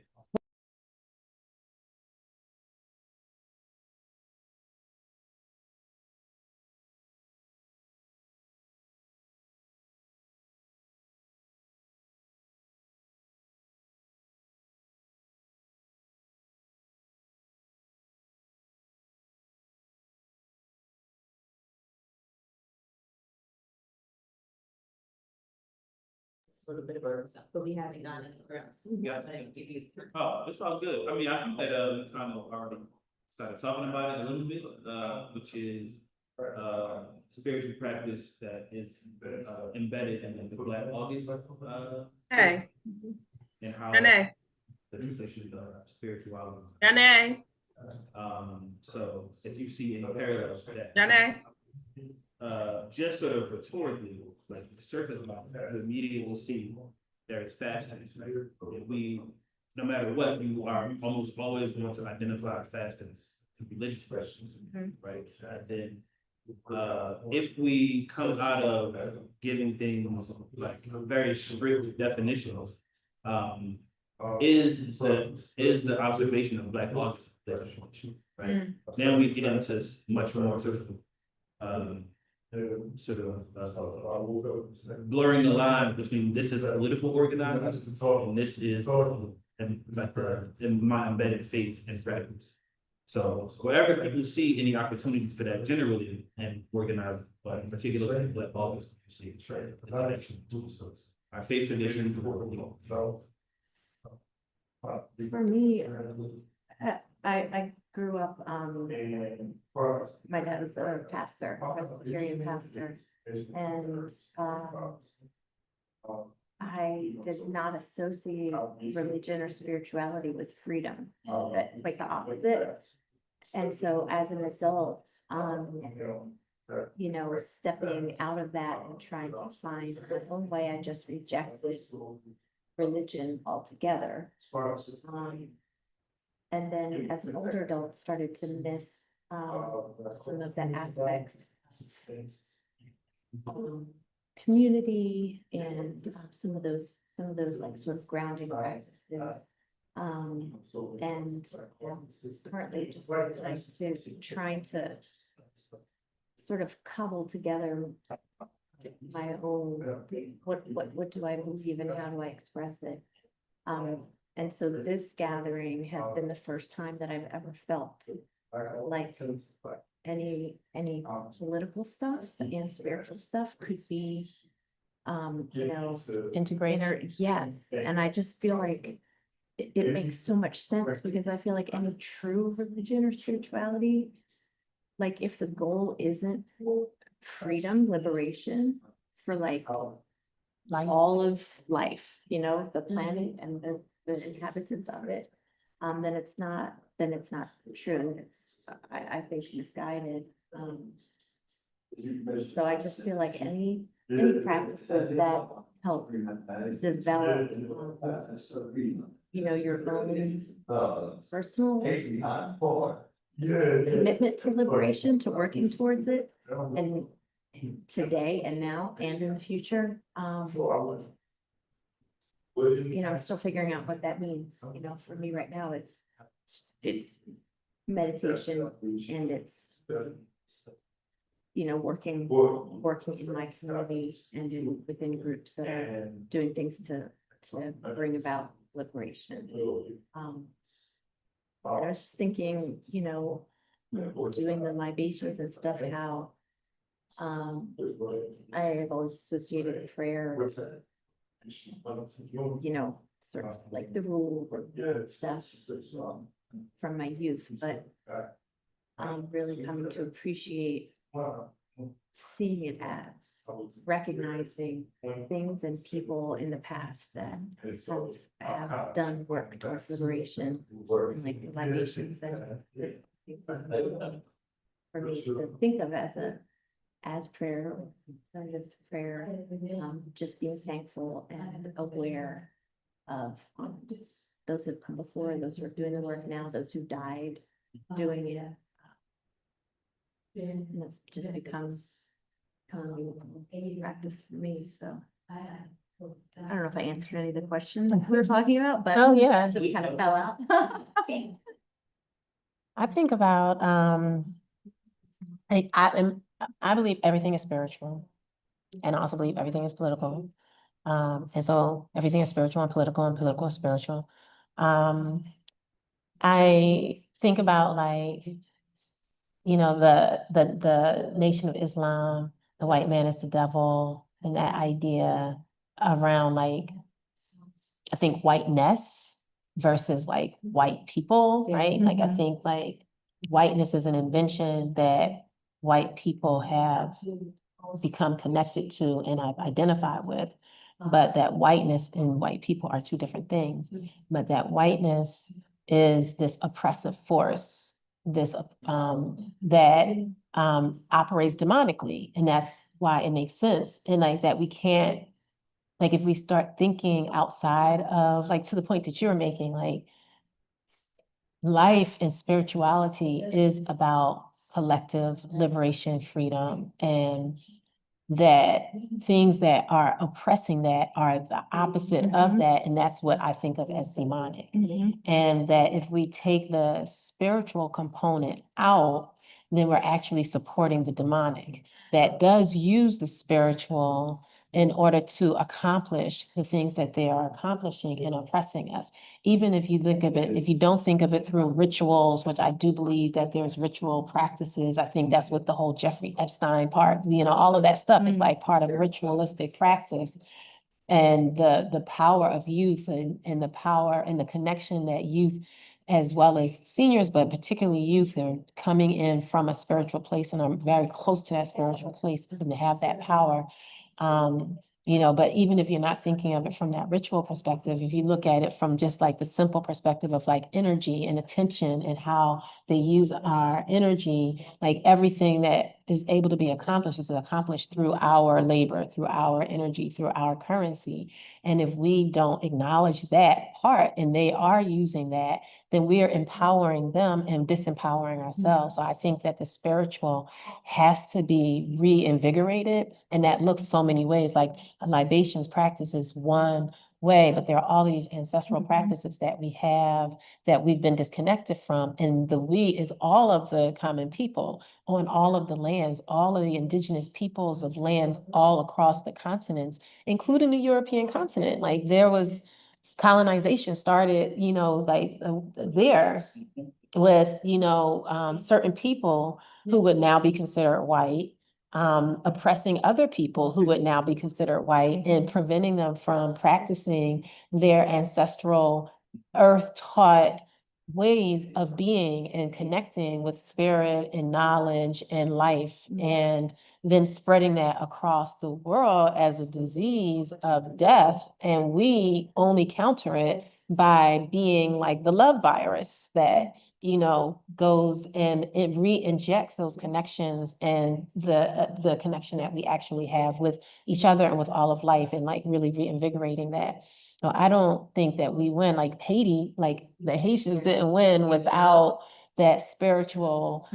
A little bit of our stuff, but we haven't gone anywhere else. Yeah. But I can give you. Oh, it's all good. I mean, I think that we kind of already started talking about it a little bit, which is spiritual practice that is embedded in the Black August. Hey, And how Renee, the tradition of spirituality. Renee, So if you see any parallels to that. Renee. Just sort of rhetorically, like the surface level, the media will see there is fasting. If we no matter what, you are almost always going to identify fast as religious questions, right? And then, if we come out of giving things like very strict definitions, is the observation of Black August legislation, right? Now we get into much more blurring the line between this is political organizing and this is in my embedded faith and practice. So wherever people see any opportunities for that generally and organizing, but particularly Black August, you see the connection to our faith traditions. For me, I grew up, my dad was a pastor, Presbyterian pastor, and, I did not associate religion or spirituality with freedom, that quite the opposite. And so as an adult, you know, stepping out of that and trying to find my own way, I just rejected religion altogether. And then as an older adult, started to miss some of the aspects, community and some of those like sort of grounding practices. And partly just like trying to sort of cobble together my own, what do I believe and how do I express it? And so this gathering has been the first time that I've ever felt like any political stuff and spiritual stuff could be, you know, Integrated. yes. And I just feel like it makes so much sense because I feel like any true religion or spirituality, like if the goal isn't freedom, liberation for like all of life, you know, the planet and the inhabitants of it, then it's not true. It's, I think, misguided. So I just feel like any practices that help develop, you know, your own personal commitment to liberation, to working towards it, and today and now and in the future. You know, I'm still figuring out what that means. You know, for me right now, it's meditation and it's, you know, working in my community and within groups that are doing things to bring about liberation. I was just thinking, you know, doing the libations and stuff, how I have always associated prayer, you know, sort of like the rule and stuff from my youth, but I'm really coming to appreciate seeing it as recognizing things and people in the past that have done work towards liberation, and like the libations and for me to think of as prayer, kind of prayer, just being thankful and aware of those who've come before, those who are doing the work now, those who died doing it. And that's just become a practice for me. So I don't know if I answered any of the questions we were talking about, but Oh, yeah. it just kind of fell out. I think about, I believe everything is spiritual, and I also believe everything is political. And so everything is spiritual and political is spiritual. I think about, like, you know, the Nation of Islam, the white man is the devil, and that idea around, like, I think whiteness versus like white people, right? Like, I think like whiteness is an invention that white people have become connected to and I've identified with, but that whiteness and white people are two different things. But that whiteness is this oppressive force, this that operates demonically, and that's why it makes sense. And like that we can't like if we start thinking outside of, like to the point that you're making, like life and spirituality is about collective liberation, freedom, and that things that are oppressing that are the opposite of that, and that's what I think of as demonic. And that if we take the spiritual component out, then we're actually supporting the demonic that does use the spiritual in order to accomplish the things that they are accomplishing and oppressing us. Even if you look at it, if you don't think of it through rituals, which I do believe that there's ritual practices, I think that's what the whole Jeffrey Epstein part, all of that stuff is like part of ritualistic practice. And the power of youth and the power and the connection that youth, as well as seniors, but particularly youth, are coming in from a spiritual place and are very close to that spiritual place and to have that power. But even if you're not thinking of it from that ritual perspective, if you look at it from just like the simple perspective of like energy and attention and how they use our energy, like everything that is able to be accomplished is accomplished through our labor, through our energy, through our currency. And if we don't acknowledge that part and they are using that, then we are empowering them and disempowering ourselves. So I think that the spiritual has to be reinvigorated. And that looks so many ways. Like a libations practice is one way, but there are all these ancestral practices that we have that we've been disconnected from. And the we is all of the common people on all of the lands, all of the indigenous peoples of lands all across the continents, including the European continent. Like there was colonization started, there with, certain people who would now be considered white, oppressing other people who would now be considered white and preventing them from practicing their ancestral earth-taught ways of being and connecting with spirit and knowledge and life, and then spreading that across the world as a disease of death. And we only counter it by being like the love virus that goes and it re-injects those connections and the connection that we actually have with each other and with all of life, and like really reinvigorating that. So I don't think that we win. Like Haiti, like the Haitians didn't win without that spiritual,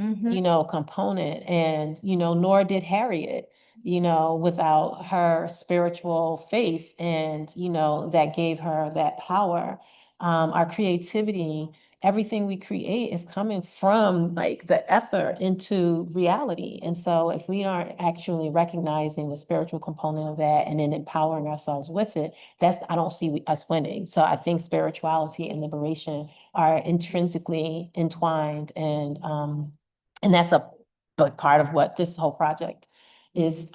component, and nor did Harriet, without her spiritual faith, and that gave her that power. Our creativity, everything we create is coming from like the effort into reality. And so if we aren't actually recognizing the spiritual component of that and then empowering ourselves with it, I don't see us winning. So I think spirituality and liberation are intrinsically entwined. And that's a big part of what this whole project is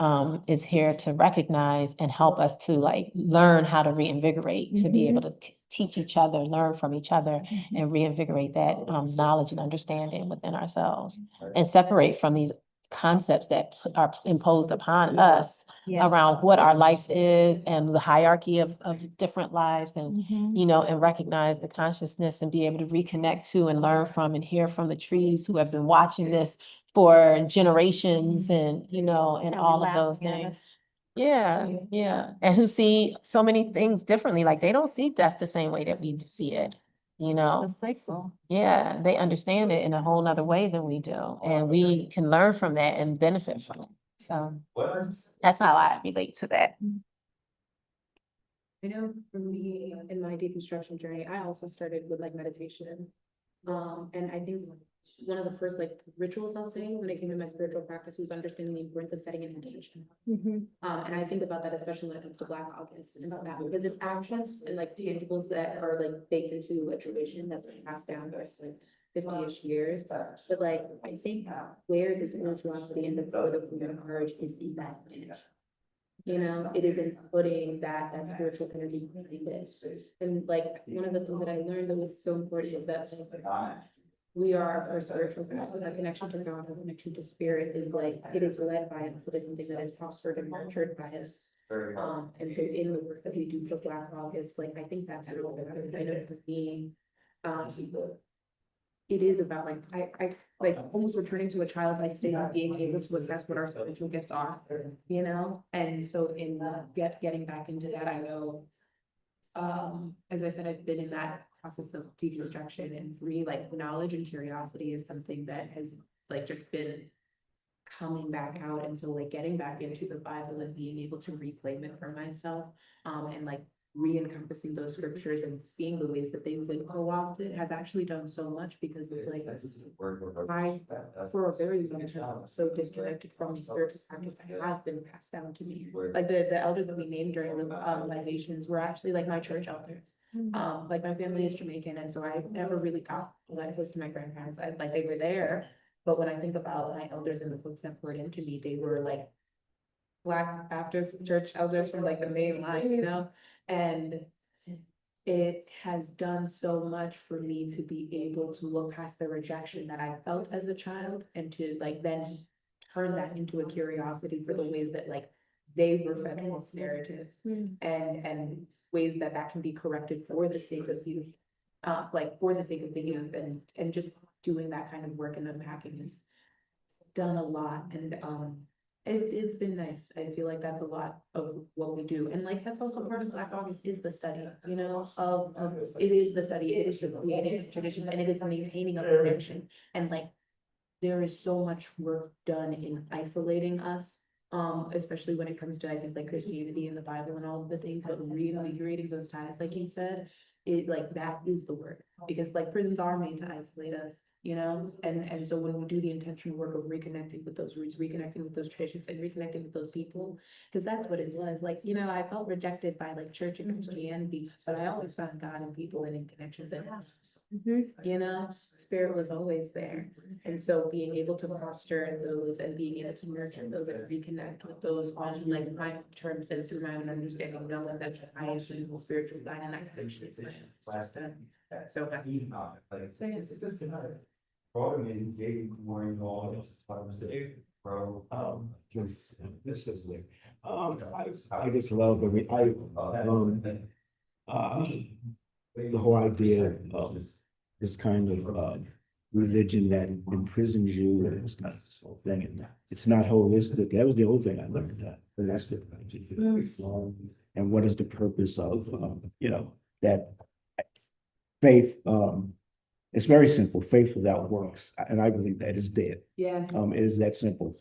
here to recognize and help us to like learn how to reinvigorate, to be able to teach each other, learn from each other, and reinvigorate that knowledge and understanding within ourselves, and separate from these concepts that are imposed upon us around what our life is and the hierarchy of different lives, and and recognize the consciousness and be able to reconnect to and learn from and hear from the trees who have been watching this for generations, and and all of those things. Yeah, yeah. And who see so many things differently. Like they don't see death the same way that we see it, It's a cycle. Yeah, they understand it in a whole nother way than we do. And we can learn from that and benefit from it. So that's how I relate to that. I know for me, in my deconstruction journey, I also started with like meditation. And I think one of the first like rituals I'll say when it came to my spiritual practice was understanding the importance of setting an intention. And I think about that, especially when it comes to Black August, about that, because it's actions and like tangibles that are like baked into a tradition that's been passed down for like 50-ish years. But like, I think where the spirituality and the political emerge is in that intention. It is in putting that spiritual energy behind this. And like, one of the things that I learned that was so important is that we are our first spiritual path. Our connection to God, our connection to spirit is like, it is led by us. It is something that is fostered and nurtured by us. And so in the work that we do for Black August, like, I think that's how I know for me, it is about I like almost returning to a childlike state of being able to assess what our spiritual gifts are, you know? And so in getting back into that, I know, as I said, I've been in that process of deconstruction, and for me, like knowledge and curiosity is something that has like just been coming back out. And so like getting back into the Bible and being able to reclaim it for myself, and like re-encompassing those scriptures and seeing the ways that they've been co-opted has actually done so much, because it's like I, for a very long time, was so disconnected from the spiritual practice that has been passed down to me. Like the elders that we named during the libations were actually like my church elders. Like my family is Jamaican, and so I never really got that close to my grandparents. Like they were there, but when I think about my elders and the folks that poured into me, they were like Black Baptist church elders from like the main line, you know? And it has done so much for me to be able to look past the rejection that I felt as a child, and to like then turn that into a curiosity for the ways that like they were fed false narratives, and ways that that can be corrected for the sake of youth, like for the sake of the youth, and just doing that kind of work and unpacking has done a lot. And it's been nice. I feel like that's a lot of what we do. And like, that's also part of Black August, is the study, you know, of it is the study, it is the creating of tradition, and it is the maintaining of connection. And like, there is so much work done in isolating us, especially when it comes to, I think, like Christianity and the Bible and all of the things, but reinvigorating those ties, like you said, it like that is the work, because like prisons are made to isolate us, you know? And so when we do the intentional work of reconnecting with those roots, reconnecting with those traditions, and reconnecting with those people, because that's what it was. Like, you know, I felt rejected by like church and Christianity, but I always found God in people and in connections, and you know, spirit was always there. And so being able to foster those and being able to nurture those and reconnect with those on like my own terms and through my own understanding, knowing that I am the spiritual guide, and that connection is my own. It's just so happy. So yes. I just love the whole idea of this kind of religion that imprisons you, and this whole thing, and it's not holistic. That was the old thing I learned. Holistic. And what is the purpose of you know, that faith? It's very simple. Faith without works, and I believe that is dead. Yeah. It is that simple.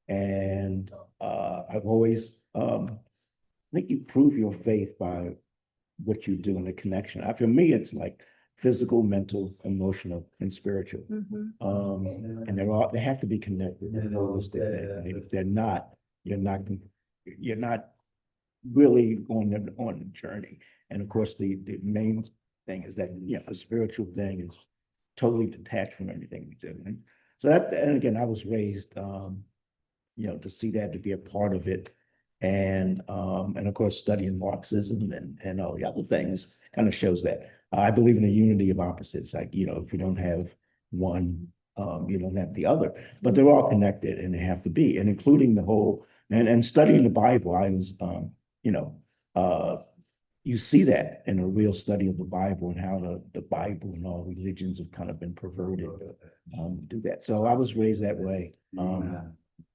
And I've always I think you prove your faith by what you do in the connection. For me, it's like physical, mental, emotional, and spiritual. And they have to be connected in a holistic thing. I mean, if they're not, you're not really on the journey. And of course, the main thing is that, you know, a spiritual thing is totally detached from anything we do. And so that, and again, I was raised, you know, to see that, to be a part of it. And of course, studying Marxism and all the other things kind of shows that. I believe in the unity of opposites. Like, you know, if you don't have one, you don't have the other, but they're all connected, and they have to be, and including the whole, and studying the Bible. I was, you know, you see that in a real study of the Bible, and how the Bible and all religions have kind of been perverted to do that. So I was raised that way.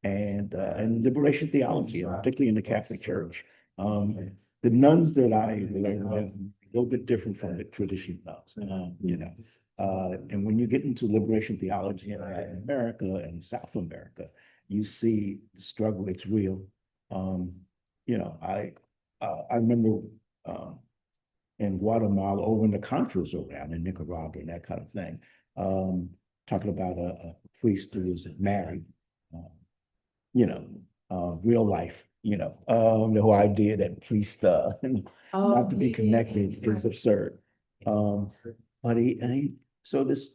And liberation theology, particularly in the Catholic Church. The nuns that I learned with, a little bit different from the traditional nuns, you know. And when you get into liberation theology in Latin America and South America, you see the struggle. It's real. You know, I remember in Guatemala, or when the Contras were around, in Nicaragua and that kind of thing, talking about a priest who was married. You know, real life, you know, the whole idea that priests not to be connected is absurd. But so this,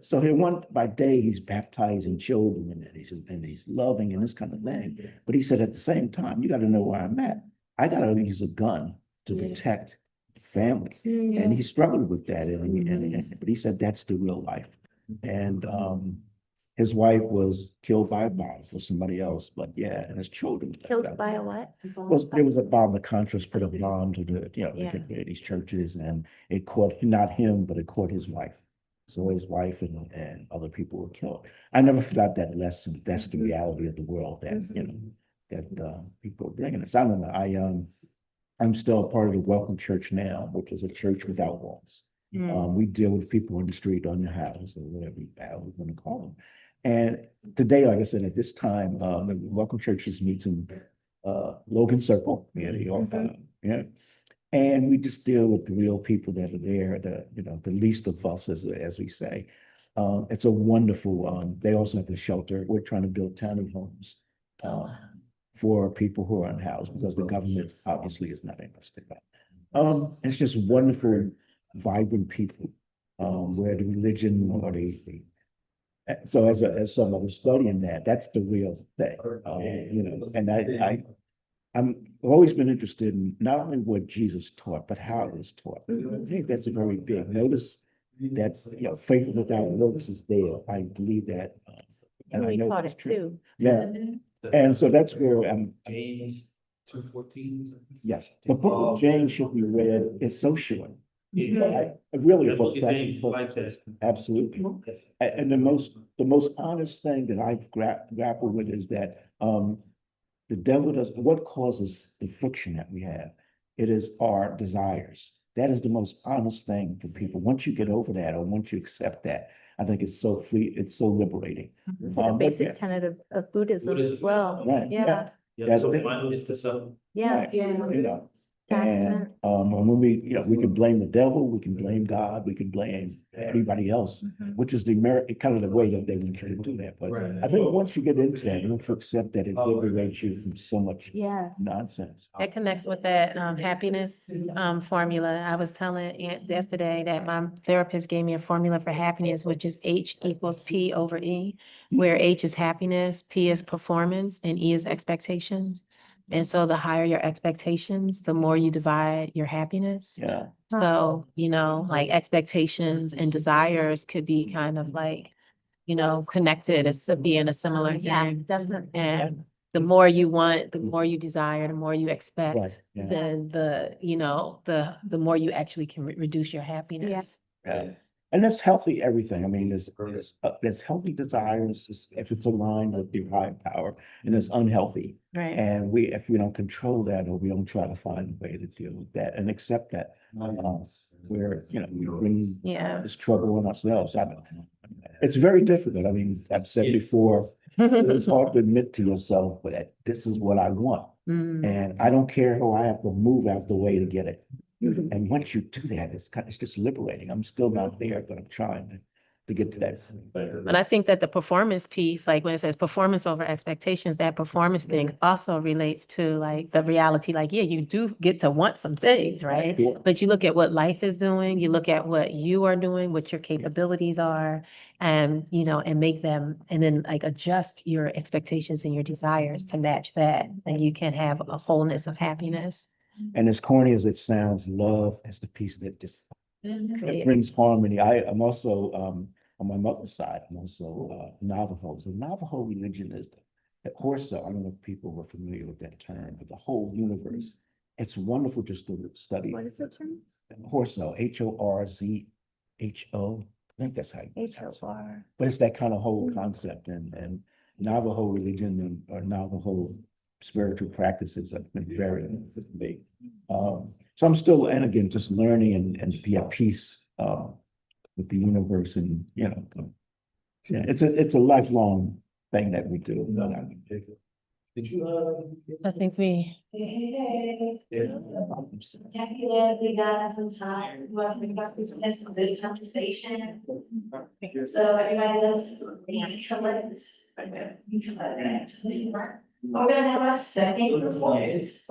so he by day he's baptizing children, and he's loving and this kind of thing. But he said at the same time, you got to know where I'm at. I got to use a gun to protect the family, and he struggled with that. But he said that's the real life, and his wife was killed by a bomb for somebody else, but yeah, and his children. Killed by a what? There was a bomb. The Contras put a bomb to these churches, and it caught not him, but it caught his wife. So his wife and other people were killed. I never forgot that lesson. That's the reality of the world that, you know, that people are bringing us. I don't know. I'm still a part of the Welcome Church now, which is a church without walls. We deal with people in the street, on the house, or whatever you want to call them. And today, like I said, at this time, the Welcome Churches meets in Logan Circle, New York. Yeah. And we just deal with the real people that are there, the least of us, as we say. It's a wonderful, they also have the shelter. We're trying to build tiny homes for people who are unhoused because the government obviously is not interested. It's just wonderful, vibrant people where the religion or so as someone who's studying that, that's the real thing. And I've always been interested in not only what Jesus taught, but how it was taught. I think that's very big. Notice that faith without works is dead. I believe that, and I know taught that's it true. too. Yeah, and so that's where I'm. James 2:14. Yes, the book of James should be read. It's so short. Yeah. Really, The book of James is like purposes. that. Absolutely. And the most honest thing that I've grappled with is that the devil does what causes the friction that we have. It is our desires. That is the most honest thing for people. Once you get over that, or once you accept that, I think it's so free. It's so liberating. It's like a basic tenet of Buddhism as well. Right. Yeah. Yeah, so mine is to self. Yeah. Right. And when we can blame the devil, we can blame God, we can blame everybody else, which is kind of the way that they want you to do that. But I think once you get into that, once you accept that, it liberates you from so much nonsense. That connects with that happiness formula. I was telling Aunt yesterday that my therapist gave me a formula for happiness, which is H equals P over E, where H is happiness, P is performance, and E is expectations. And so the higher your expectations, the more you divide your happiness. Yeah. So, like expectations and desires could be kind of like, connected as to being a similar thing. Definitely. And the more you want, the more you desire, the more you expect, Right, yeah. then the more you actually can reduce your happiness. Yeah. And that's healthy everything. I mean, there's healthy desires if it's aligned with your higher power, and it's unhealthy. Right. And if we don't control that, or we don't try to find a way to deal with that and accept that, where we bring this trouble on ourselves. It's very difficult. I mean, I've said before, it's hard to admit to yourself that this is what I want, and I don't care how I have to move out the way to get it. And once you do that, it's just liberating. I'm still not there, but I'm trying to get to that. But I think that the performance piece, like when it says performance over expectations, that performance thing also relates to like the reality, like, yeah, you do get to want some things, right? Sure. But you look at what life is doing, you look at what you are doing, what your capabilities are, and, and make them, and then like adjust your expectations and your desires to match that. And you can have a wholeness of happiness. And as corny as it sounds, love is the piece that just it brings harmony. I'm also on my mother's side, I'm also Navajo. The Navajo religion is the Horsa. I don't know if people were familiar with that term, but the whole universe. It's wonderful just to study. What is the term? Horso, Horzho. I think that's how you HOR. But it's that kind of whole concept, and Navajo religion or Navajo spiritual practices have been very big. So I'm still, and again, just learning and be at peace with the universe, and it's a lifelong thing that we do. Did you I think we. We got some time. We got some good conversation. So everybody else, come let us. We're gonna have our second performance.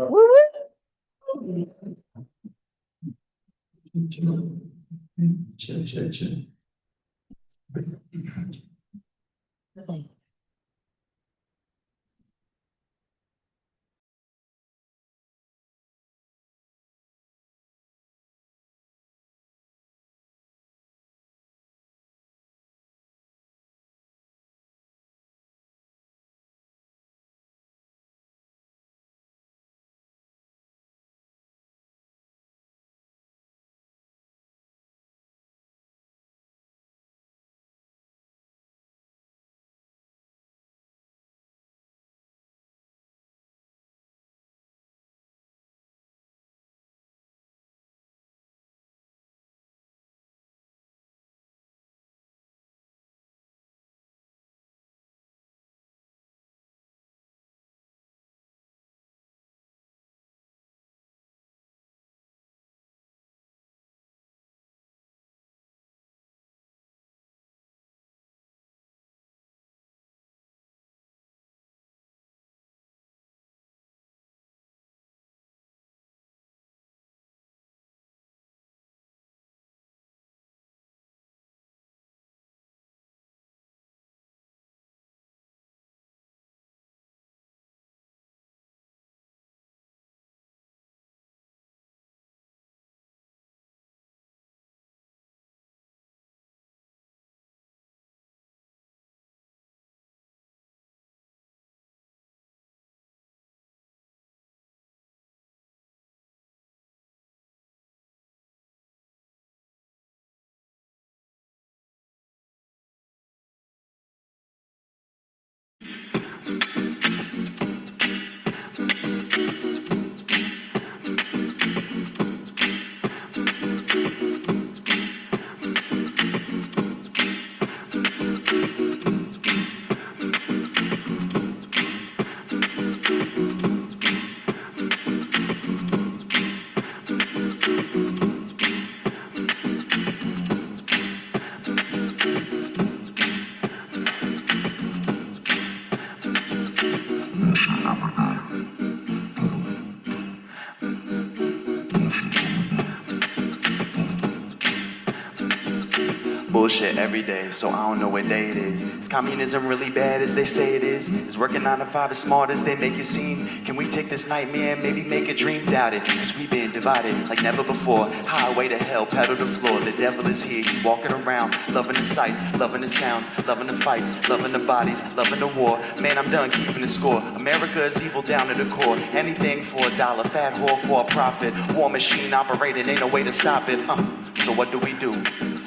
bullshit every day, so I don't know what day it is. Is communism really bad as they say it is? Is working 9 to 5 as smart as they make it seem? Can we take this nightmare and maybe make a dream? Doubt it, cause we've been divided like never before. Highway to hell, pedal to floor. The devil is here, he walking around, loving the sights, loving the sounds, loving the fights, loving the bodies, loving the war. Man, I'm done keeping the score. America is evil down to the core. Anything for $1, fat whore for a profit. War machine operating, ain't no way to stop it. So what do?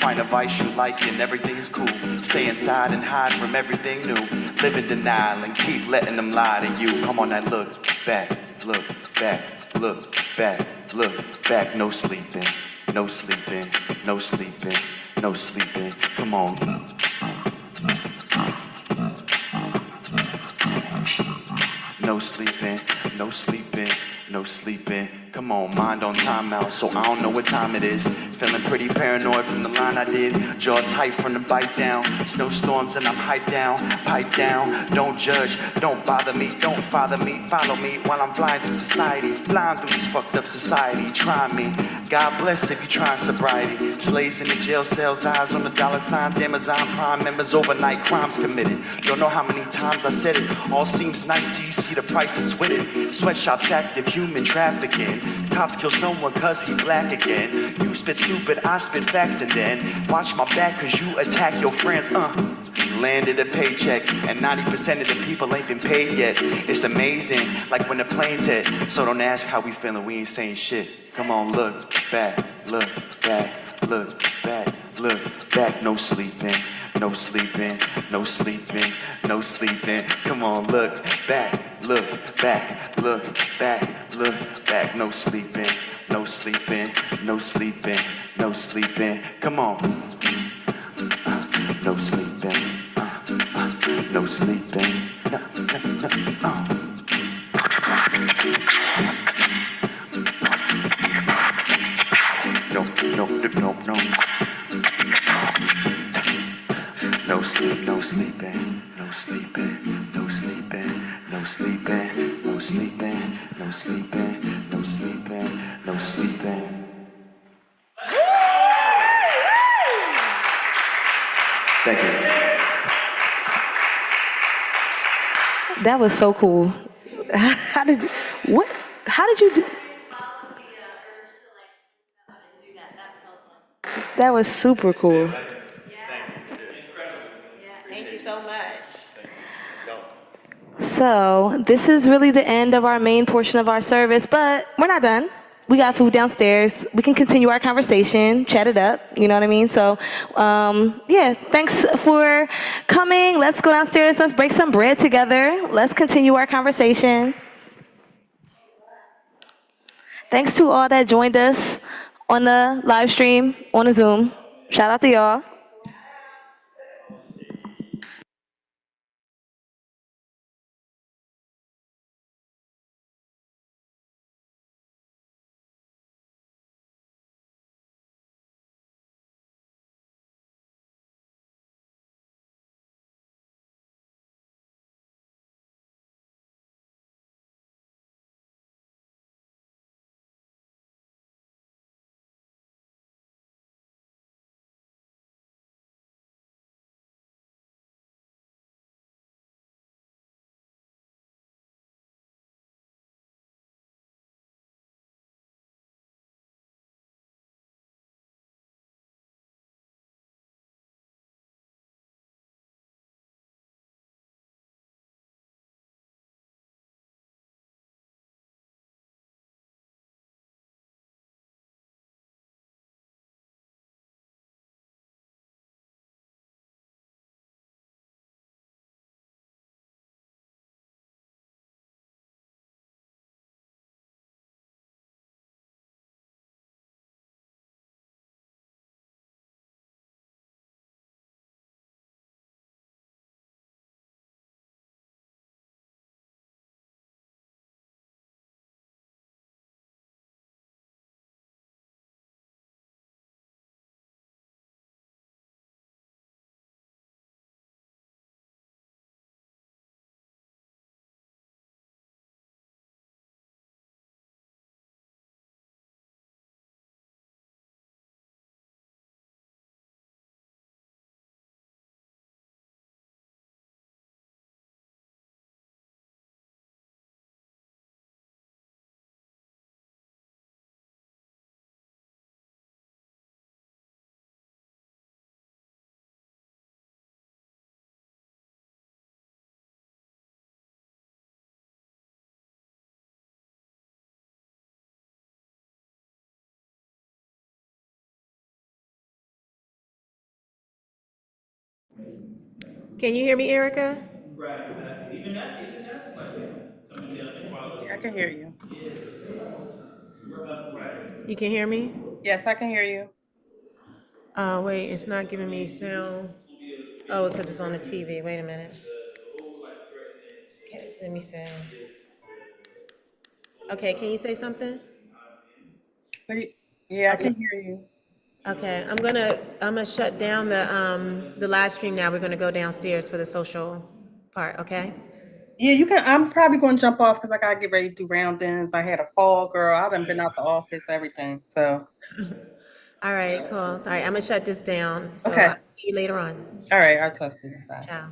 Find a vice you like and everything is cool. Stay inside and hide from everything new. Live in denial and keep letting them lie to you. Come on, now look back, look back, look back, look back. No sleeping, no sleeping, no sleeping, no sleeping. Come on. No sleeping, no sleeping, no sleeping. Come on, mind on timeout, so I don't know what time it is. Feeling pretty paranoid from the line I did. Jaw tight from the bite down. Snowstorms and I'm hyped down, pipe down. Don't judge, don't bother me, don't father me. Follow me while I'm flying through society. Flying through this fucked up society. Try me, God bless if you try sobriety. Slaves in the jail cells, eyes on the dollar signs. Amazon Prime members, overnight crimes committed. Don't know how many times I said it. All seems nice till you see the prices with it. Sweatshops active, human trafficking. Cops kill someone cause he black again. You spit stupid, I spit facts, and then watch my back cause you attack your friends. Landed a paycheck and 90% of the people ain't been paid yet. It's amazing, like when the planes hit. So don't ask how we feeling, we ain't saying shit. Come on, look back, look back, look back, look back. No sleeping, no sleeping, no sleeping, no sleeping. Come on, look back, look back, look back, look back. No sleeping, no sleeping, no sleeping, no sleeping. Come on. No sleeping, no sleeping, no, no sleep, no sleeping, no sleeping, no sleeping, no sleeping, no sleeping, no sleeping, no sleeping, no sleeping. Thank you. That was so cool. How did you, what? How did you do? That was super cool. Thank you so much. So this is really the end of our main portion of our service, but we're not done. We got food downstairs. We can continue our conversation, chat it up, you know what I mean? So, yeah, thanks for coming. Let's go downstairs. Let's break some bread together. Let's continue our conversation. Thanks to all that joined us on the live stream, on the Zoom. Shout out to y'all. Can you hear me, Erica? Right, exactly. Even that's like coming down in quality. Yeah, I can hear you. Yeah. Right. You can hear me? Yes, I can hear you. Oh, wait, it's not giving me sound. Oh, because it's on the TV. Wait a minute. Okay, let me see. Okay, can you say something? Yeah, I Okay. can hear you. Okay, I'm gonna shut down the live stream now. We're gonna go downstairs for the social part, okay? Yeah, you can. I'm probably going to jump off because I gotta get ready to do round-ins. I had a fall, girl. I done been out the office, everything. So, All right, cool. Sorry, I'm gonna shut this down. So okay. I'll see you later on. All right, I'll talk to you. Bye. Ciao.